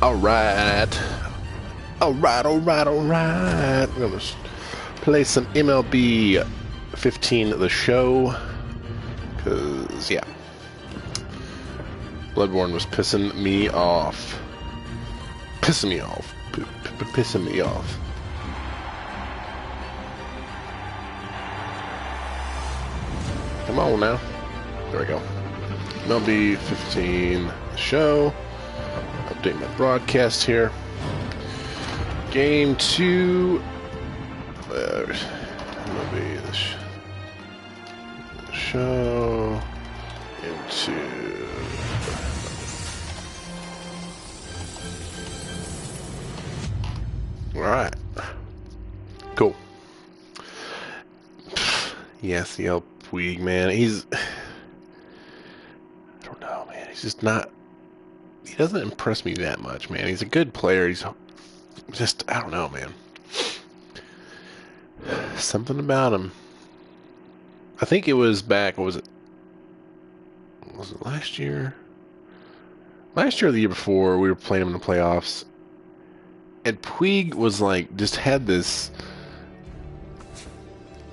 Alright. Alright. We're gonna play some MLB 15 the show. Cause yeah. Bloodborne was pissing me off. Pissing me off. Pissing me off. Come on now. There we go. MLB 15 the show. Update my broadcast here. Game 2. MLB the show. Game 2. Alright. Cool. Yes, the El Puig, man. He's... I don't know, man. He's just not... He doesn't impress me that much, man. He's a good player. He's just... I don't know, man. Something about him. I think it was back... What was it? Was it last year? Last year or the year before, we were playing him in the playoffs. And Puig was like, just had this,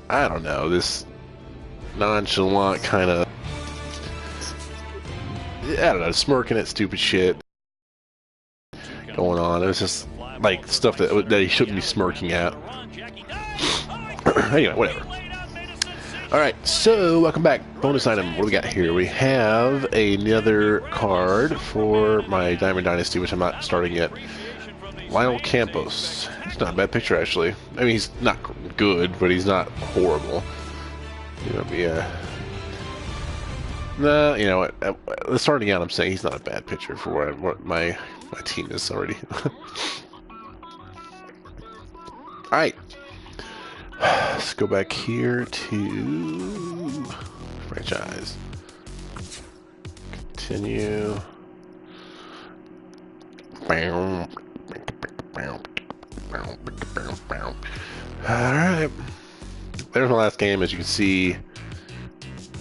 I don't know, this nonchalant kind of, I don't know, smirking at stupid shit going on. It was just like stuff that he shouldn't be smirking at. Anyway, whatever. Alright, so welcome back. Bonus item. What do we got here? We have another card for my Diamond Dynasty, which I'm not starting yet. Lionel Campos. It's not a bad picture, actually. I mean, he's not good, but he's not horrible. You know, nah, you know what? Starting out, I'm saying he's not a bad pitcher for what my team is already. Alright. Let's go back here to franchise. Continue. Alright. There's my last game, as you can see.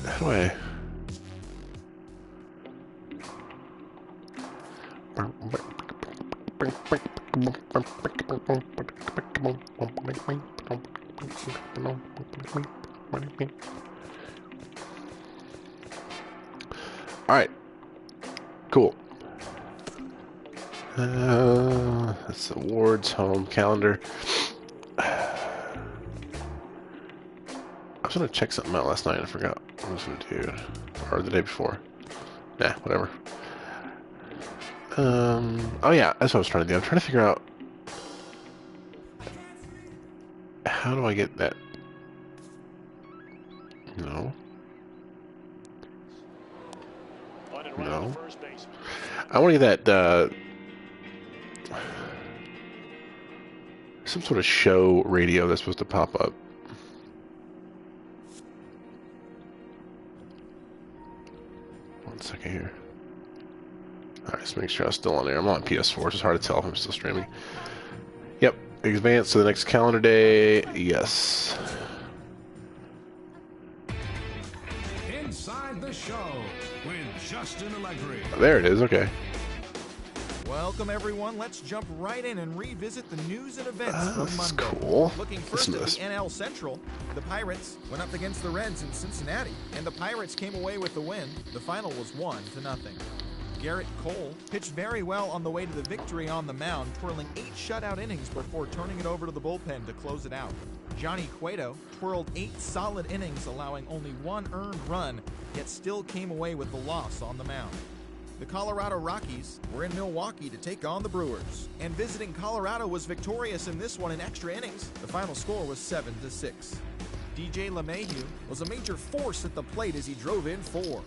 How do I... Alright. Cool. That's awards, home, calendar. I was gonna check something out last night and I forgot what I was gonna do. Or the day before. Nah, whatever. Oh yeah, that's what I was trying to do. I'm trying to figure out how do I get that? No. No. I want to get that, some sort of show radio that's supposed to pop up. One second here. Alright, let's make sure I'm still on there. I'm on PS4, so it's hard to tell if I'm still streaming. Yep, advance to the next calendar day. Yes. Inside the show with Justin Allegri. There it is, okay. Welcome everyone, let's jump right in and revisit the news and events This from is Monday. cool. Looking first at the NL Central, the Pirates went up against the Reds in Cincinnati, and the Pirates came away with the win. The final was 1-0. Garrett Cole pitched very well on the way to the victory on the mound, twirling 8 shutout innings before turning it over to the bullpen to close it out. Johnny Cueto twirled 8 solid innings, allowing only 1 earned run, yet still came away with the loss on the mound. The Colorado Rockies were in Milwaukee to take on the Brewers, and visiting Colorado was victorious in this one in extra innings. The final score was 7-6. DJ LeMahieu was a major force at the plate as he drove in 4.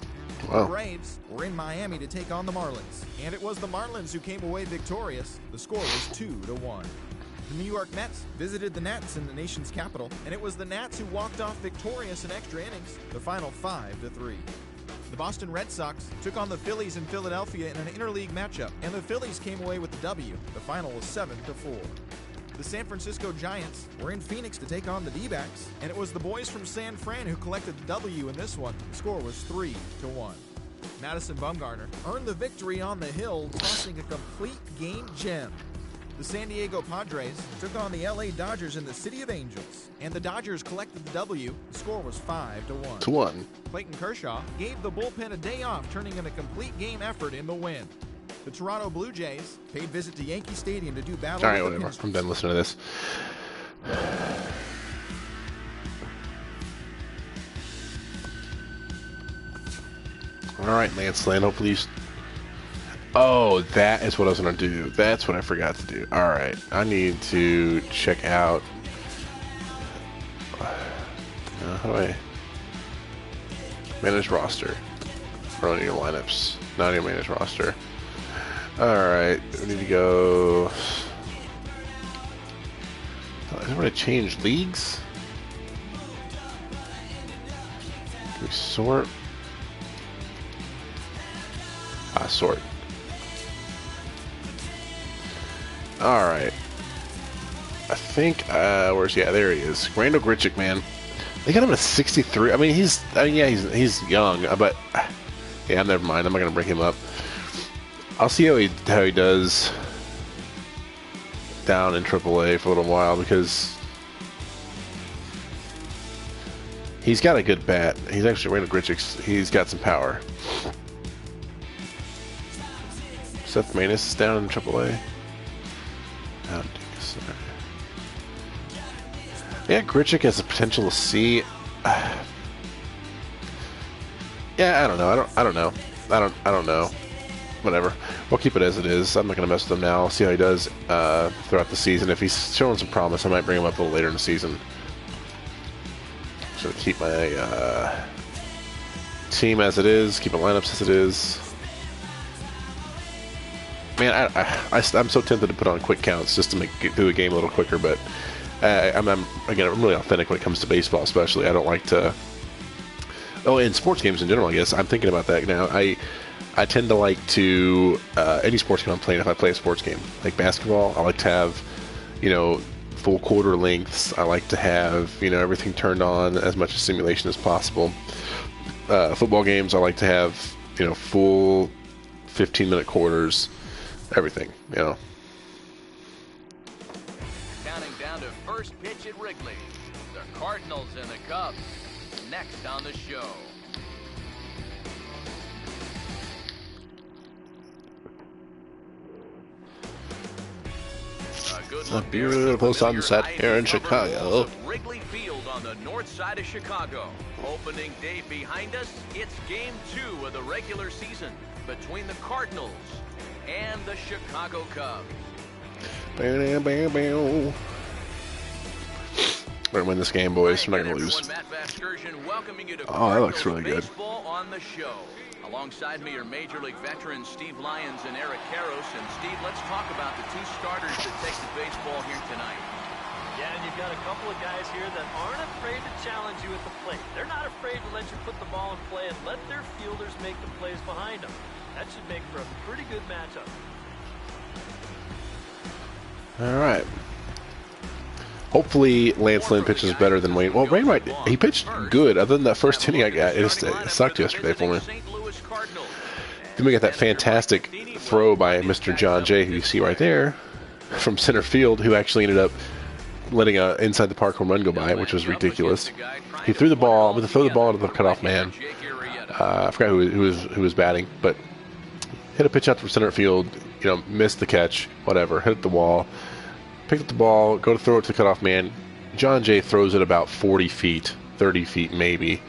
Wow. The Braves were in Miami to take on the Marlins, and it was the Marlins who came away victorious. The score was 2-1. The New York Mets visited the Nats in the nation's capital, and it was the Nats who walked off victorious in extra innings. The final 5-3. The Boston Red Sox took on the Phillies in Philadelphia in an interleague matchup, and the Phillies came away with the W. The final was 7-4. The San Francisco Giants were in Phoenix to take on the D-backs, and it was the boys from San Fran who collected the W in this one. The score was 3-1. Madison Bumgarner earned the victory on the hill, tossing a complete game gem. The San Diego Padres took on the LA Dodgers in the City of Angels, and the Dodgers collected the W. The score was 5-1. 2-1. Clayton Kershaw gave the bullpen a day off, turning in a complete game effort in the win. The Toronto Blue Jays paid visit to Yankee Stadium to do battle. All right, with the whatever. Pistons. I'm done listening to this. All right, Lance Land. Hopefully you... Oh, that is what I was going to do. That's what I forgot to do. All right. I need to check out... how do I... Manage roster. Run your lineups. Not your manage roster. Alright. We need to go... I just want to change leagues. Can we sort? Sort. Alright. I think, where's he at? There he is. Randall Grichuk, man. They got him at 63. I mean, he's young, but yeah, never mind. I'm not gonna bring him up. I'll see how he does down in AAA for a little while, because he's got a good bat. He's actually Randall Grichuk. He's got some power. Seth Maness is down in AAA. Yeah, Grichuk has the potential to see. Yeah, I don't know. I don't know. Whatever. We'll keep it as it is. I'm not gonna mess with him now. I'll see how he does throughout the season. If he's showing some promise, I might bring him up a little later in the season. So keep my team as it is. Keep my lineups as it is. Man, I'm so tempted to put on quick counts just to get through the game a little quicker, but I'm really authentic when it comes to baseball, especially. I don't like to. Oh, in sports games in general, I guess I'm thinking about that now. I tend to like to any sports game I'm playing. If I play a sports game like basketball, I like to have full quarter lengths. I like to have everything turned on, as much as simulation as possible. Football games, I like to have full 15-minute quarters. Everything, Counting down to first pitch at Wrigley. The Cardinals and the Cubs. Next on the show. It's a beautiful sunset here in Chicago. Wrigley Field on the north side of Chicago. Opening day behind us. It's game 2 of the regular season between the Cardinals and the Chicago Cubs. We're gonna win this game, boys. We're not gonna lose. Oh, that looks really good. On the show. Alongside me are Major League veterans Steve Lyons and Eric Karros. And Steve, let's talk about the two starters that take the baseball here tonight. Yeah, and you've got a couple of guys here that aren't afraid to challenge you at the plate. They're not afraid to let you put the ball in play and let their fielders make the plays behind them. That should make for a pretty good matchup. All right. Hopefully Lance Lynn pitches better than Wayne. Well, Wainwright, he pitched good. Other than that first inning I got, it sucked yesterday for me. Then we got that fantastic throw by Mr. John Jay, who you see right there, from center field, who actually ended up letting a inside the park home run go by, which was ridiculous. He threw the ball, but to throw the ball into the cutoff man. I forgot who was batting, but hit a pitch out from center field. Missed the catch. Whatever. Hit the wall. Picked up the ball. Go to throw it to the cutoff man. John Jay throws it about 40 feet, 30 feet maybe,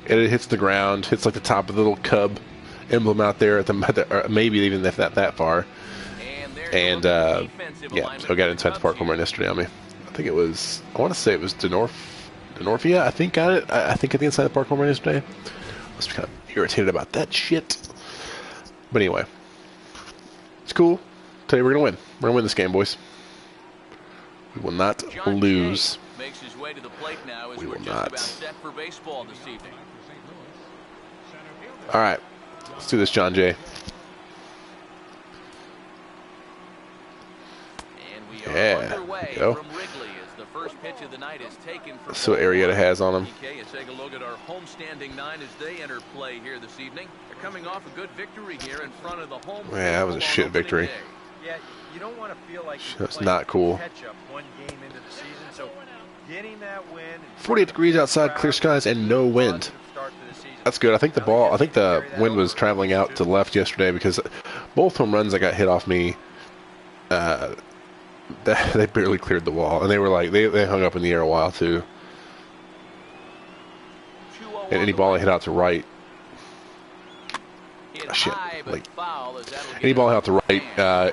and it hits the ground. Hits like the top of the little Cub emblem out there at the maybe even if not that far. And yeah, so I got inside the park home run yesterday on me. I think it was. I want to say it was Denorfia. I think got it. I think at the inside the park home run yesterday. I was kind of irritated about that shit. But anyway, it's cool. Tell you, we're gonna win. We're gonna win this game, boys. We will not lose. Makes his way to the plate now as We we're will just not. about set for baseball this evening. All right, let's do this, John Jay. And we are Yeah, underway there you go. from Wrigley as the first pitch of the night is taken for So Arietta has on him. PK, and take a look at our homestanding 9 as they enter play here this evening. They're coming off a good victory here in front of the home. Yeah, that was a shit victory. Yeah, you don't want to feel like That's not cool. catch up one game into the season, so getting that win. 48 degrees outside, clear skies, and no wind. That's good. I think the wind was traveling out to the left yesterday because both home runs that got hit off me, they barely cleared the wall, and they were like they hung up in the air a while too. And any ball I hit out to right, shit, like any ball out to right,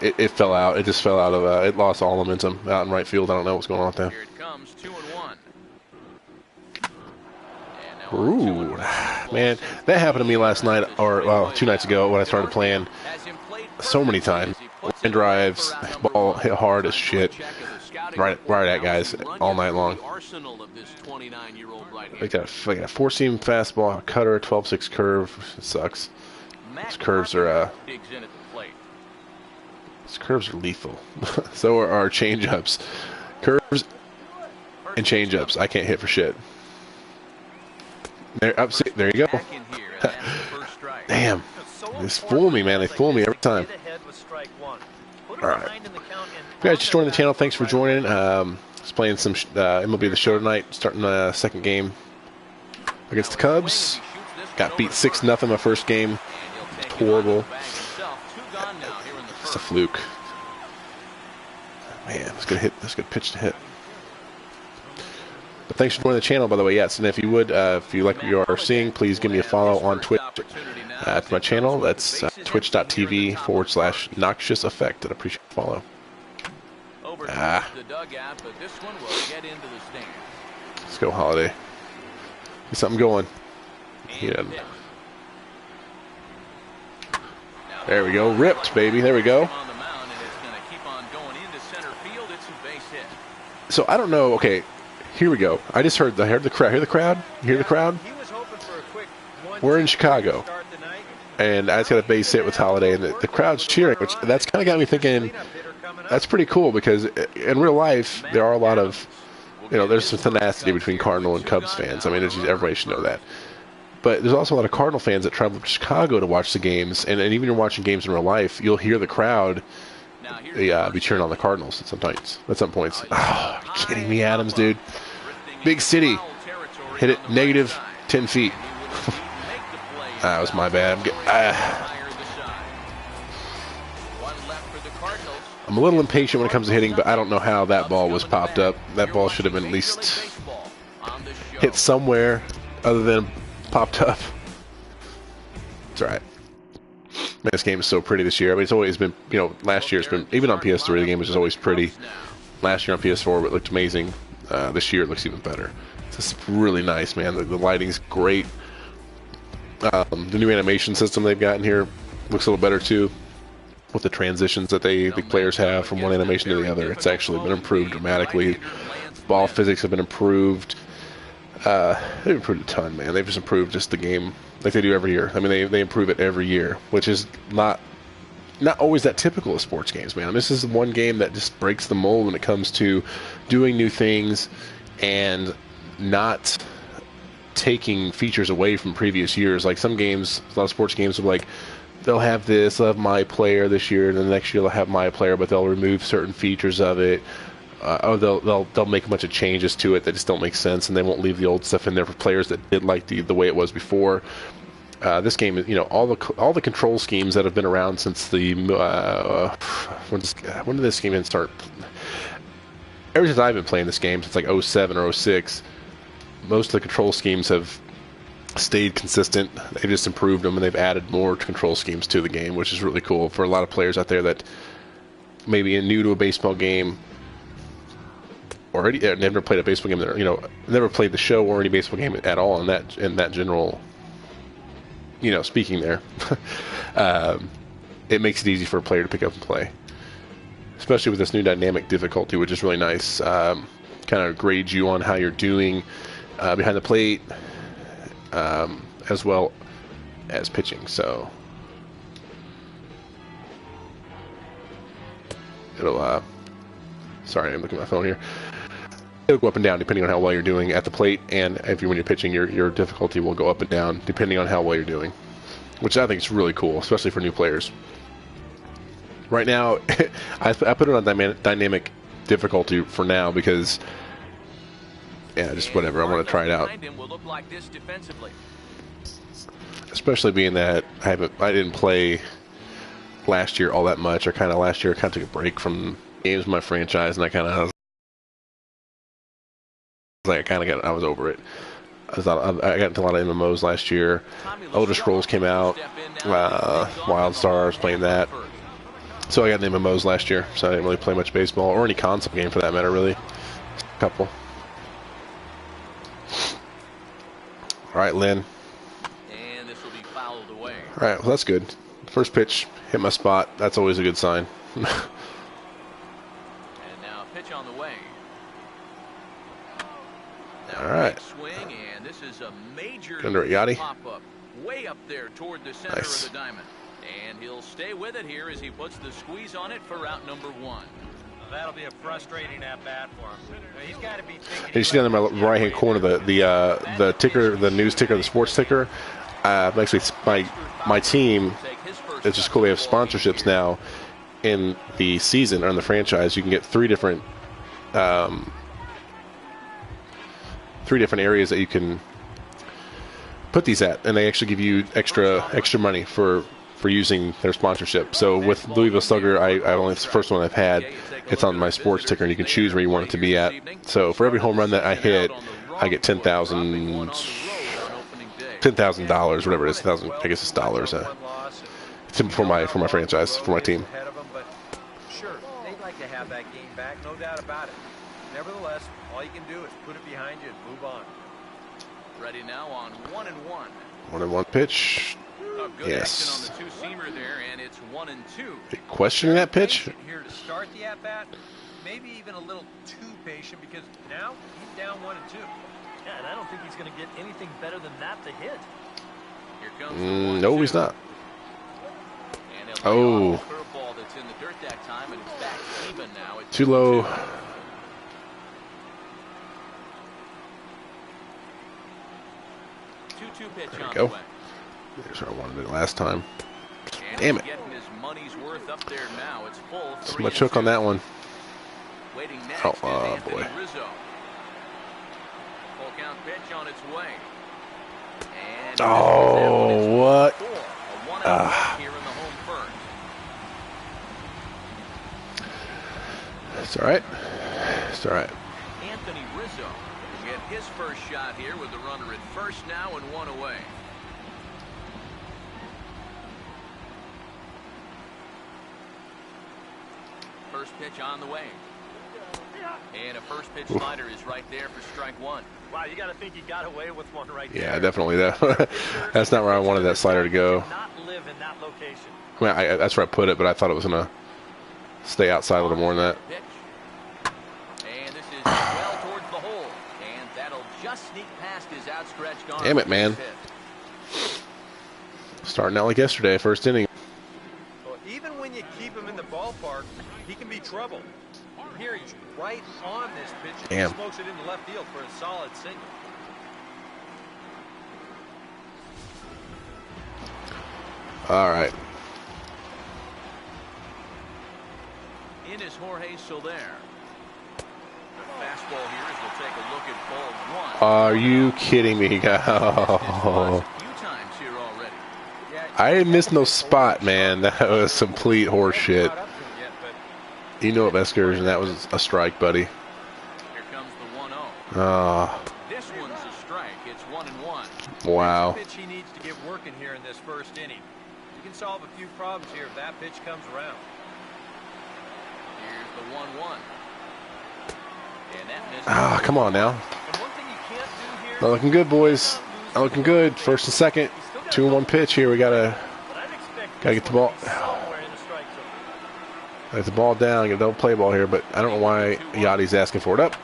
it fell out. It just fell out of. It lost all momentum out in right field. I don't know what's going on with that. Here it comes, 2-1. Ooh, man, that happened to me last night, or well, 2 nights ago when I started playing. So many times, line drives, ball hit hard as shit, right at guys all night long. Like that 4-seam fastball, a cutter, 12-6 curve. It sucks. These curves are lethal. So are our changeups, curves, and changeups. I can't hit for shit. There you go. Damn. They fool me, man. They fool me every time. Alright. You guys just joined the channel. Thanks for joining. Just playing some MLB The Show tonight. Starting the second game against the Cubs. Got beat 6-0 my first game. Horrible. It's a fluke. Man, that's good hit. That's a good pitch to hit. But thanks for joining the channel, by the way. Yes, and if you would, if you like what you are seeing, please give me a follow on Twitch. To my channel, that's twitch.tv/Noxious Effect. I'd appreciate a follow. Let's go, Holiday. Get something going. Yeah. There we go. Ripped, baby. There we go. So I don't know. Okay, here we go. I heard the crowd. Hear the crowd? You hear the crowd? We're in Chicago, and I just got a base hit with Holiday, and the crowd's cheering, which that's kind of got me thinking. That's pretty cool because in real life there are a lot of, there's some tenacity between Cardinal and Cubs fans. I mean, everybody should know that. But there's also a lot of Cardinal fans that travel to Chicago to watch the games, and even you're watching games in real life, you'll hear the crowd be cheering on the Cardinals at some points. Oh, are you kidding me, Adams, dude? Big city. Hit it negative 10 feet. That was my bad. I'm a little impatient when it comes to hitting, but I don't know how that ball was popped up. That ball should have been at least hit somewhere other than popped up. It's all right. Man, this game is so pretty this year. I mean, it's always been, last year it's been, even on PS3, the game was just always pretty. Last year on PS4, it looked amazing. This year it looks even better. It's just really nice, man. The lighting's great. The new animation system they've got in here looks a little better too, with the transitions that the players have from one animation to the other. It's actually been improved dramatically. Ball physics have been improved. They've improved a ton, man. They've just improved just the game like they do every year. I mean, they improve it every year, which is not always that typical of sports games, man. This is one game that just breaks the mold when it comes to doing new things and not taking features away from previous years. Like some games, a lot of sports games will they'll have this, they'll have my player this year, and the next year they'll have my player, but they'll remove certain features of it. Or they'll make a bunch of changes to it that just don't make sense, and they won't leave the old stuff in there for players that did like the way it was before. This game is, all the control schemes that have been around since the when did this game even start? Ever since I've been playing this game, since like 07 or 06, most of the control schemes have stayed consistent. They've just improved them, and they've added more control schemes to the game, which is really cool for a lot of players out there that maybe are new to a baseball game. Already never played a baseball game there, never played the show or any baseball game at all in that general, speaking there. It makes it easy for a player to pick up and play, especially with this new dynamic difficulty, which is really nice. Kind of grades you on how you're doing behind the plate, as well as pitching. So it'll sorry, I'm looking at my phone here. it'll go up and down depending on how well you're doing at the plate, and if you when you're pitching, your difficulty will go up and down depending on how well you're doing, which I think is really cool, especially for new players. Right now, I put it on dynamic difficulty for now because, yeah, just whatever. I want to try it out. Especially being that I didn't play last year all that much. Last year I kind of took a break from games in my franchise, and I was over it. I got into a lot of MMOs last year. Elder Scrolls came out. Wild Stars, playing that. So I got into MMOs last year, so I didn't really play much baseball or any console game for that matter, really. A couple. All right, Lynn. And this will be fouled away. All right, well, that's good. First pitch hit my spot. That's always a good sign. And now pitch on the way. All right. Swing, and this is a major Under it, Yachty. pop-up way up there toward the center of the diamond. And he'll stay with it here as he puts the squeeze on it for out number 1. Well, that'll be a frustrating at-bat for him. He's got to be thinking. And you see down in my right-hand corner the ticker, the news ticker, the sports ticker. Actually, my team. It's just cool. We have sponsorships now in the season or in the franchise. You can get three different areas that you can put these at, and they actually give you extra money for using their sponsorship. So with Louisville Slugger, it's the first one I've had. It's on my sports ticker, and you can choose where you want it to be at. So for every home run that I hit, I get $10,000, whatever it is. I guess it's dollars. For my franchise, for my team. Sure, they'd like to have that game back, no doubt about it. Nevertheless, all you can do is put it behind you and move on. Ready now on 1-1. 1-1 pitch. Yes. On the two-seamer there, and it's 1-2. Questioning that pitch? Here to start the at-bat, maybe even a little too patient because now he's down 1-2. Yeah, and I don't think he's going to get anything better than that to hit. Here comes no, he's not. Oh. Too low. 2-2 pitch. There we go. There's where I wanted it last time. Damn it. Too much hook on that one. Oh, boy. Oh, what? It's all right. It's all right. Anthony Rizzo will get his first shot here with the runner at first now and 1 away. First pitch on the way. And a first pitch slider is right there for strike 1. Wow, you got to think he got away with one right there. Yeah, definitely. That's not where I wanted that slider to go. Not live in that location. I mean, that's where I put it, but I thought it was going to stay outside a little more than that. And this is well towards the hole. And that'll just sneak past his outstretched arm. Damn it, man. Starting out like yesterday, first inning. Well, even when you keep him in the ballpark, he can be trouble. Here he's right on this pitch. Damn. He smokes it into left field for a solid single. All right. In is Jorge Soler. The fastball here as we'll take a look at ball 1. Are you kidding me? Oh. I didn't miss no spot, man. That was complete horse shit. You know it, Veskers, and that was a strike, buddy. Here comes the 1-0. This one's a strike. It's 1-1. Wow. Pitch he needs to get working here in this first inning. You can solve a few problems here if that pitch comes around. Here's the 1-1. And that misses. Come on now. And one thing you can't do here, Not looking good, boys. Not looking good. First and second. 2-1 pitch here. We gotta get the ball. Get the ball down. Get a double play ball here, but I don't know why Yachty's asking for it up.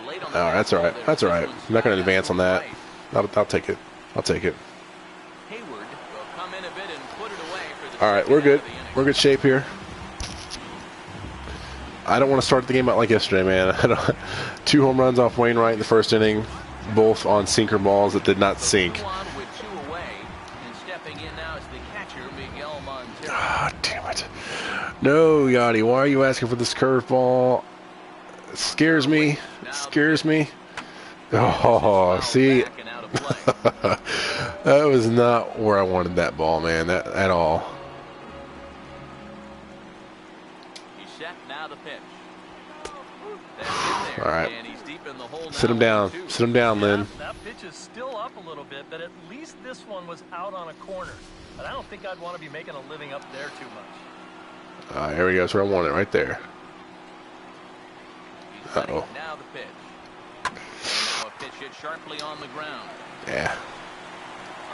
All right, that's all right. That's all right. I'm not going to advance on that. I'll take it. I'll take it. All right, we're good. We're good shape here. I don't want to start the game out like yesterday, man. I don't, 2 home runs off Wainwright in the first inning, both on sinker balls that did not sink. Ah, damn it. No, Yachty, why are you asking for this curveball? It scares me. It scares me. Oh, see? That was not where I wanted that ball, man, that, at all. All right. Sit him down. Sit him down, Lynn. That pitch is still up a little bit, but at least this one was out on a corner. But I don't think I'd want to be making a living up there too much. Here we go. That's where I want it, right there. Uh-oh. Now the pitch. And now a pitch hit sharply on the ground. Yeah.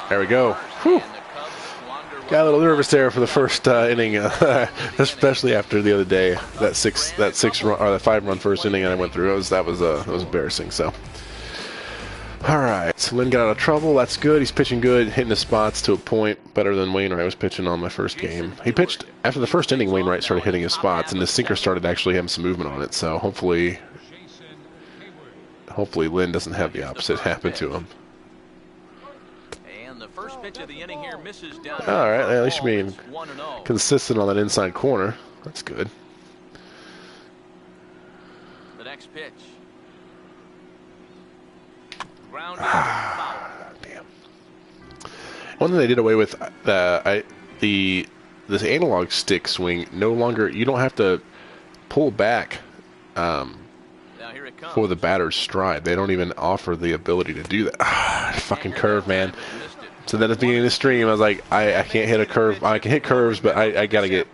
There we go. Whew. Got a little nervous there for the first inning, especially after the other day. That 5-run first inning I went through. That was embarrassing. So, all right. So Lynn got out of trouble. That's good. He's pitching good, hitting the spots to a point, better than Wainwright was pitching on my first game. He pitched after the first inning. Wainwright started hitting his spots, and the sinker started actually having some movement on it. So hopefully Lynn doesn't have the opposite happen to him. First pitch of the inning here misses down. All right, at least you're being consistent on that inside corner. That's good. The next pitch. Ground Damn. One thing they did away with this analog stick swing. No longer, you don't have to pull back for the batter's stride. They don't even offer the ability to do that. Fucking curve, man. So then at the beginning of the stream, I was like, I can't hit a curve. I can hit curves, but I gotta get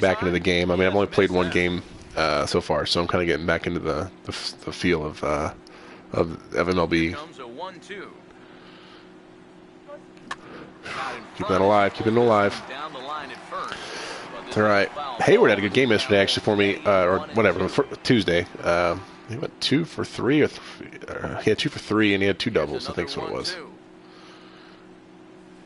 back into the game. I mean, I've only played one game so far, so I'm kind of getting back into the feel of MLB. Keep that alive. Keep it alive. It's all right. Hayward had a good game yesterday, actually, for me, or whatever, for Tuesday. He went 2 for 3, he had 2 for 3, and he had 2 doubles. I think that's what it was.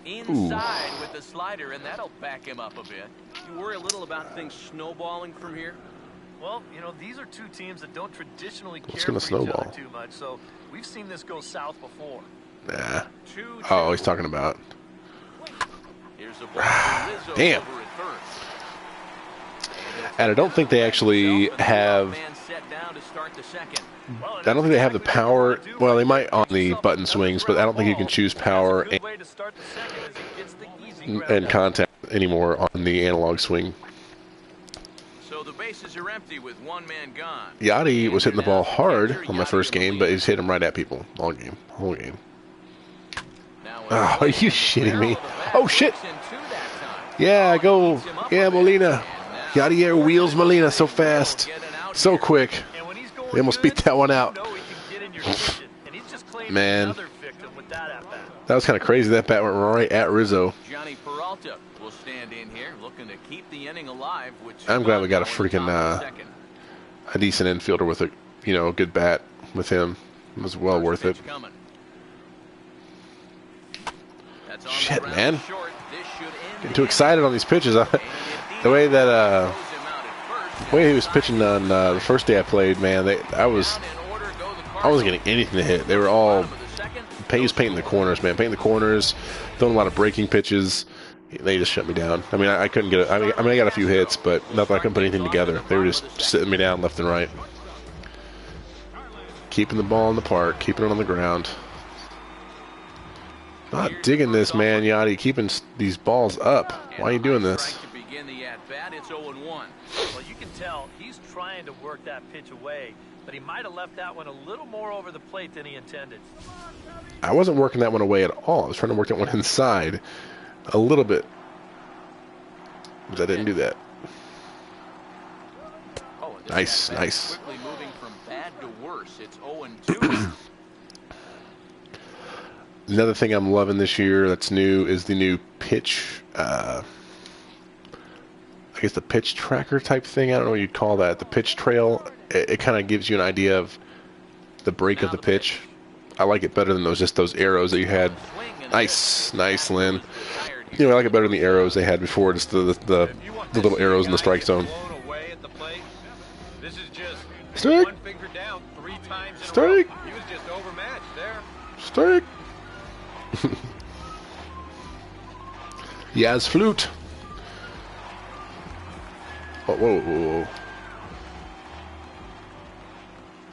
Inside with the slider, and that'll back him up a bit. You worry a little about things snowballing from here? Well, you know, these are 2 teams that don't traditionally care gonna for snowball? each other too much, so we've seen this go south before. Nah. Oh, he's talking about. Here's a ball for Rizzo. Damn. Over at first. And I don't think they actually have. I don't think they have the power. Well, they might on the button swings, but I don't think you can choose power and contact anymore on the analog swing. So the bases are empty with 1 man gone. Yachty was hitting the ball hard on my first game, but he's hit him right at people all game, whole game. Oh, are you shitting me? Oh shit! Yeah, go. Yeah, Molina. Yadier wheels Molina so fast, so quick. They almost beat that one out. Man, that was kind of crazy. That bat went right at Rizzo. Johnny Peralta will stand in here, looking to keep the inning alive. I'm glad we got a freaking a decent infielder with a a good bat with him. It was well worth it. Shit, man. Getting too excited on these pitches. The way that the way he was pitching on the first day I played, man, I wasn't getting anything to hit. They were all painting the corners, man, painting the corners, throwing a lot of breaking pitches. They just shut me down. I mean, I couldn't get it. I mean, I got a few hits, but nothing. I couldn't put anything together. They were just sitting me down left and right, keeping the ball in the park, keeping it on the ground. Not digging this, man, Yachty, keeping these balls up. Why are you doing this? Well, you can tell he's trying to work that pitch away, but he might have left that one a little more over the plate than he intended. I wasn't working that one away at all. I was trying to work that one inside a little bit, but I didn't do that. Nice, nice. Moving from bad to worse. It's 0-2. Another thing I'm loving this year that's new is the new pitch, I guess the pitch tracker type thing. I don't know what you'd call that. The pitch trail. It kind of gives you an idea of the break of the pitch. I like it better than those arrows that you had. Nice, nice, Lynn. I like it better than the arrows they had before. Just the little arrows in the strike zone. Strike. One finger down 3 times in a Strike. row. He was just overmatched there. Strike. Yaz flute. Oh, whoa, whoa,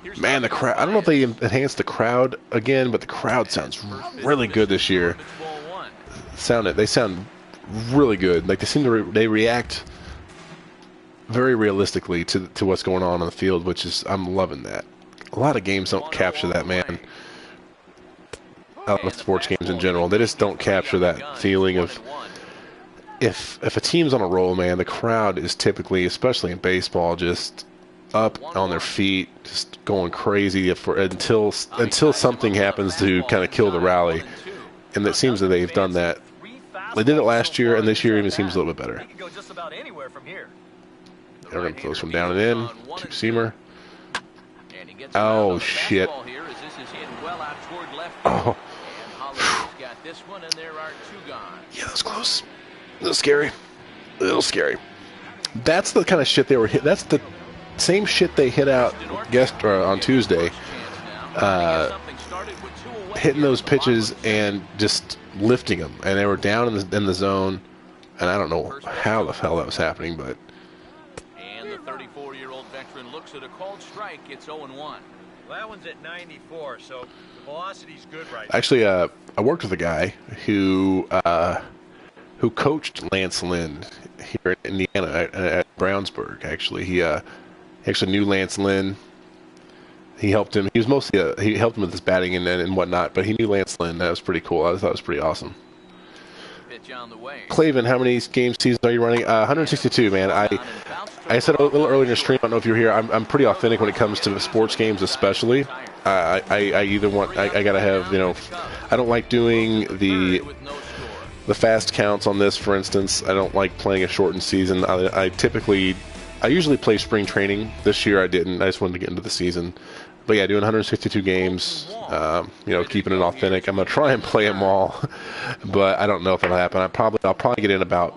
whoa. Man, the crowd. I don't know if they enhanced the crowd again, but the crowd sounds really good this year. They sound really good. Like they seem to they react very realistically to what's going on the field, which is I'm loving that. A lot of games don't capture that, man. Sports games in general, they just don't capture that feeling of if a team's on a roll, man. The crowd is typically, especially in baseball, just up on their feet, just going crazy until something happens to kind of kill the rally. And it seems that they've done that. They did it last year, and this year even seems a little bit better. They're going to throw from down and in. Two-seamer. Oh, shit. Oh. Yeah, that was close. A little scary. A little scary. That's the kind of shit they were hit. That's the same shit they hit out on Tuesday. Hitting those pitches and just lifting them. And they were down in the zone. And I don't know how the hell that was happening, but... And the 34-year-old veteran looks at a called strike. It's 0-1. Well, that one's at 94, so the velocity's good right now. Actually, I worked with a guy who coached Lance Lynn here in Indiana at Brownsburg. Actually, he actually knew Lance Lynn. He helped him. He was mostly he helped him with his batting and whatnot. But he knew Lance Lynn. That was pretty cool. I thought it was pretty awesome. Clavin, how many game seasons are you running? 162, man. I said a little earlier in the stream. I don't know if you were here. I'm pretty authentic when it comes to sports games, especially. I either want. I gotta have. I don't like doing the fast counts on this. For instance, I don't like playing a shortened season. I usually play spring training. This year I didn't. I just wanted to get into the season. But yeah, doing 162 games, keeping it authentic. I'm gonna try and play them all, but I don't know if it'll happen. I'll probably get in about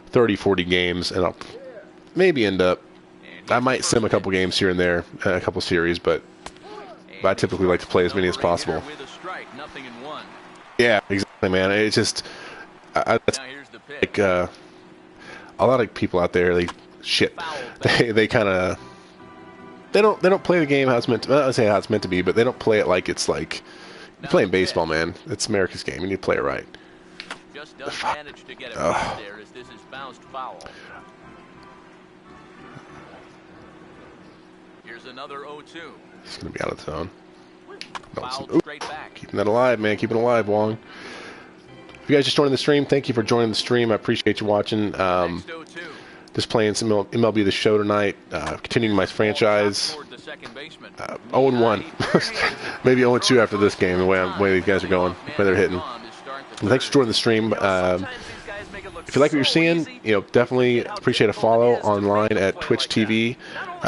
30, 40 games, and I'll maybe end up. I might sim a couple games here and there, a couple series, but I typically like to play as many as possible. Yeah, exactly, man. It's just like a lot of people out there. They kind of. They don't play the game how it's meant to. I don't say how it's meant to be, but they don't play it like it's like you're playing baseball, man. It's America's game. You need to play it right. Just doesn't manage to get it right there as this is bounced foul. Here's another 0-2. It's gonna be out of zone. Straight back. Keeping that alive, man. Keeping it alive, Wong. If you guys just joined the stream, thank you for joining the stream. I appreciate you watching. Just playing some MLB The Show tonight, continuing my franchise. 0-1. Maybe 0-2 after this game, the way you guys are going, the way they're hitting. Well, thanks for joining the stream. If you like what you're seeing, definitely appreciate a follow online at Twitch TV,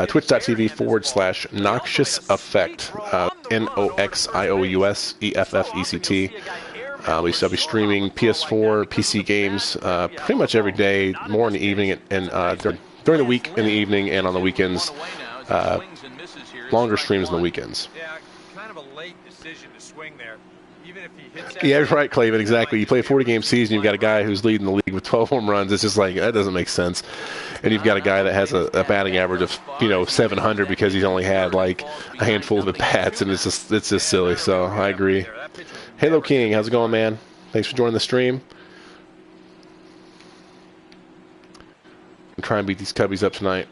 twitch.tv/Noxious Effect, NOXIOUSEFFECT. I'll be streaming PS4, PC games pretty much every day, more in the evening and during the week in the evening and on the weekends. Longer streams on the weekends. Yeah, kind of a late decision to swing there. Even if he hits that. Yeah, right, Clavin, exactly. You play a 40-game season, you've got a guy who's leading the league with 12 home runs. It's just like, that doesn't make sense. And you've got a guy that has a batting average of 700 because he's only had like a handful of at-bats, and it's just silly. So I agree. Halo King, how's it going, man? Thanks for joining the stream. I'm trying to beat these Cubbies up tonight.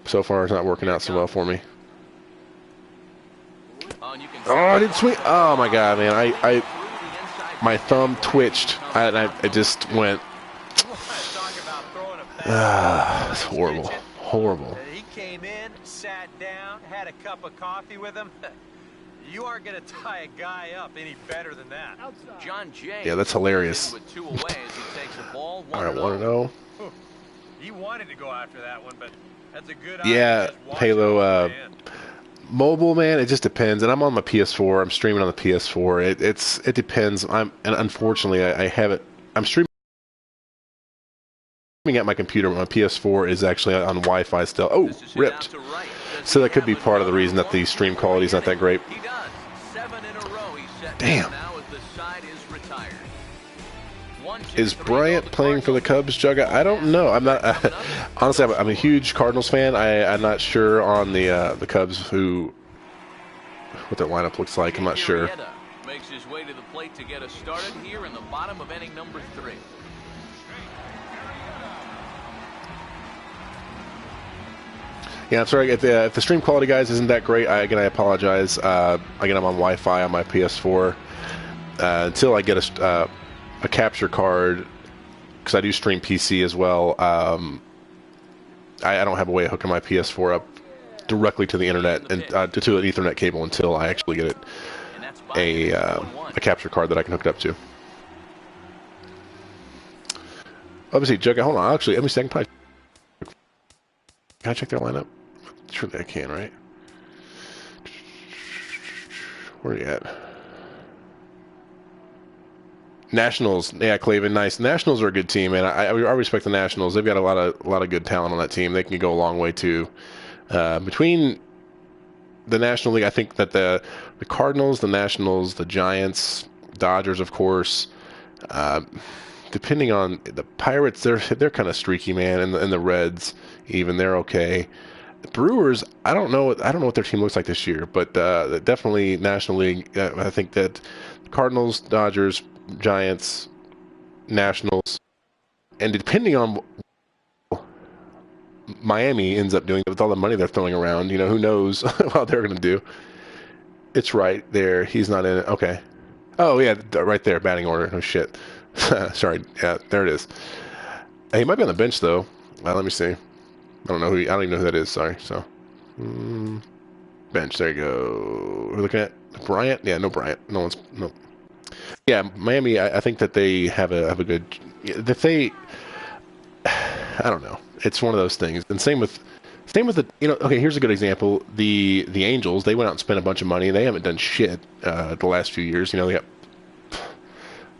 So far, it's not working out so well for me. Oh, I didn't swing. Oh my God, man! My thumb twitched. I just went. It's horrible, horrible. He came in, sat down, had a cup of coffee with him. You aren't going to tie a guy up any better than that. John Jay. Yeah, that's hilarious. All right, 1-0. He wanted to go after that one, but that's a good yeah, Halo. Mobile, man, it just depends. And I'm on my PS4. I'm streaming on the PS4. It depends. And unfortunately, I have it. I'm streaming. at my computer, my PS4 is actually on Wi-Fi still. Oh, ripped. So that could be part of the reason that the stream quality is not that great. Damn. Is Bryant playing for the Cubs, Jugga? I don't know. I'm not. Honestly, I'm a huge Cardinals fan. I'm not sure on the Cubs what their lineup looks like. I'm not sure. Makes his way to the plate to get us started here in the bottom of inning number 3. Yeah, I'm sorry if the stream quality, guys, isn't that great. I apologize. Again, I'm on Wi-Fi on my PS4 until I get a capture card, because I do stream PC as well. I don't have a way of hooking my PS4 up directly to the internet and to an Ethernet cable until I actually get a capture card that I can hook it up to. Obviously, Jugga, hold on. Actually, let me see. I can I check their lineup? Surely I can, right? Where are you at? Nationals, yeah, Clavin, nice. Nationals are a good team, man. I respect the Nationals. They've got a lot of good talent on that team. They can go a long way too. Between the National League, I think that the Cardinals, the Nationals, the Giants, Dodgers, of course. Depending on the Pirates, they're kind of streaky, man, and the Reds, even they're okay. The Brewers, I don't know what their team looks like this year, but definitely National League. I think that Cardinals, Dodgers, Giants, Nationals, and depending on Miami ends up doing with all the money they're throwing around, who knows what they're going to do. It's right there. He's not in it. Okay. Oh yeah, right there, batting order. Oh shit. Sorry. Yeah, there it is. He might be on the bench though. Let me see. I don't even know who that is. Sorry. So, bench. There you go. We're looking at Bryant. Yeah, no Bryant. No. Yeah, Miami. I think that they have a good. That they. I don't know. It's one of those things. And same with the. Okay. Here's a good example. The Angels. They went out and spent a bunch of money. They haven't done shit the last few years. They got.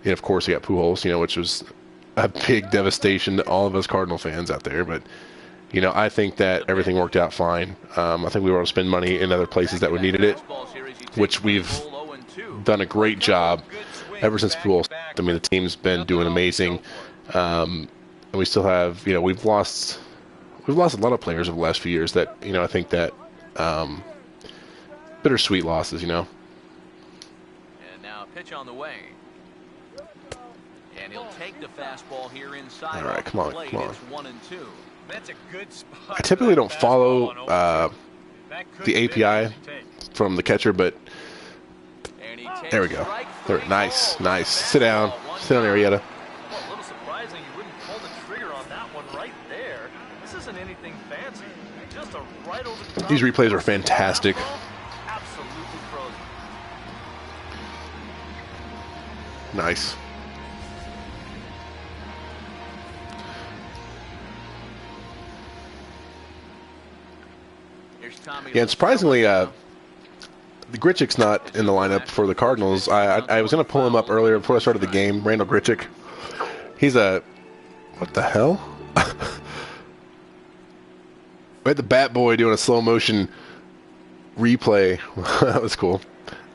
And of course, they got Pujols, which was a big devastation to all of us Cardinal fans out there. But, I think that everything worked out fine. I think we were able to spend money in other places that we needed it, which we've done a great job ever since Pujols. I mean, the team's been doing amazing. And we still have, we've lost a lot of players over the last few years that, I think that bittersweet losses, And now pitch on the way. And he'll take the fastball here inside. All right, come on. It's 1-2. That's a good spot. I typically don't follow the API from the catcher, but there we go. Nice. Sit down, Arrieta. Well, a little surprising you wouldn't pull the trigger on that one right there. This isn't anything fancy. Just a right over the top. These replays are fantastic. Absolutely frozen. Nice. Yeah, and surprisingly, the Grichuk's not in the lineup for the Cardinals. I was going to pull him up earlier before I started the game. Randall Grichuk. He's what the hell? We had the Bat Boy doing a slow motion replay. That was cool.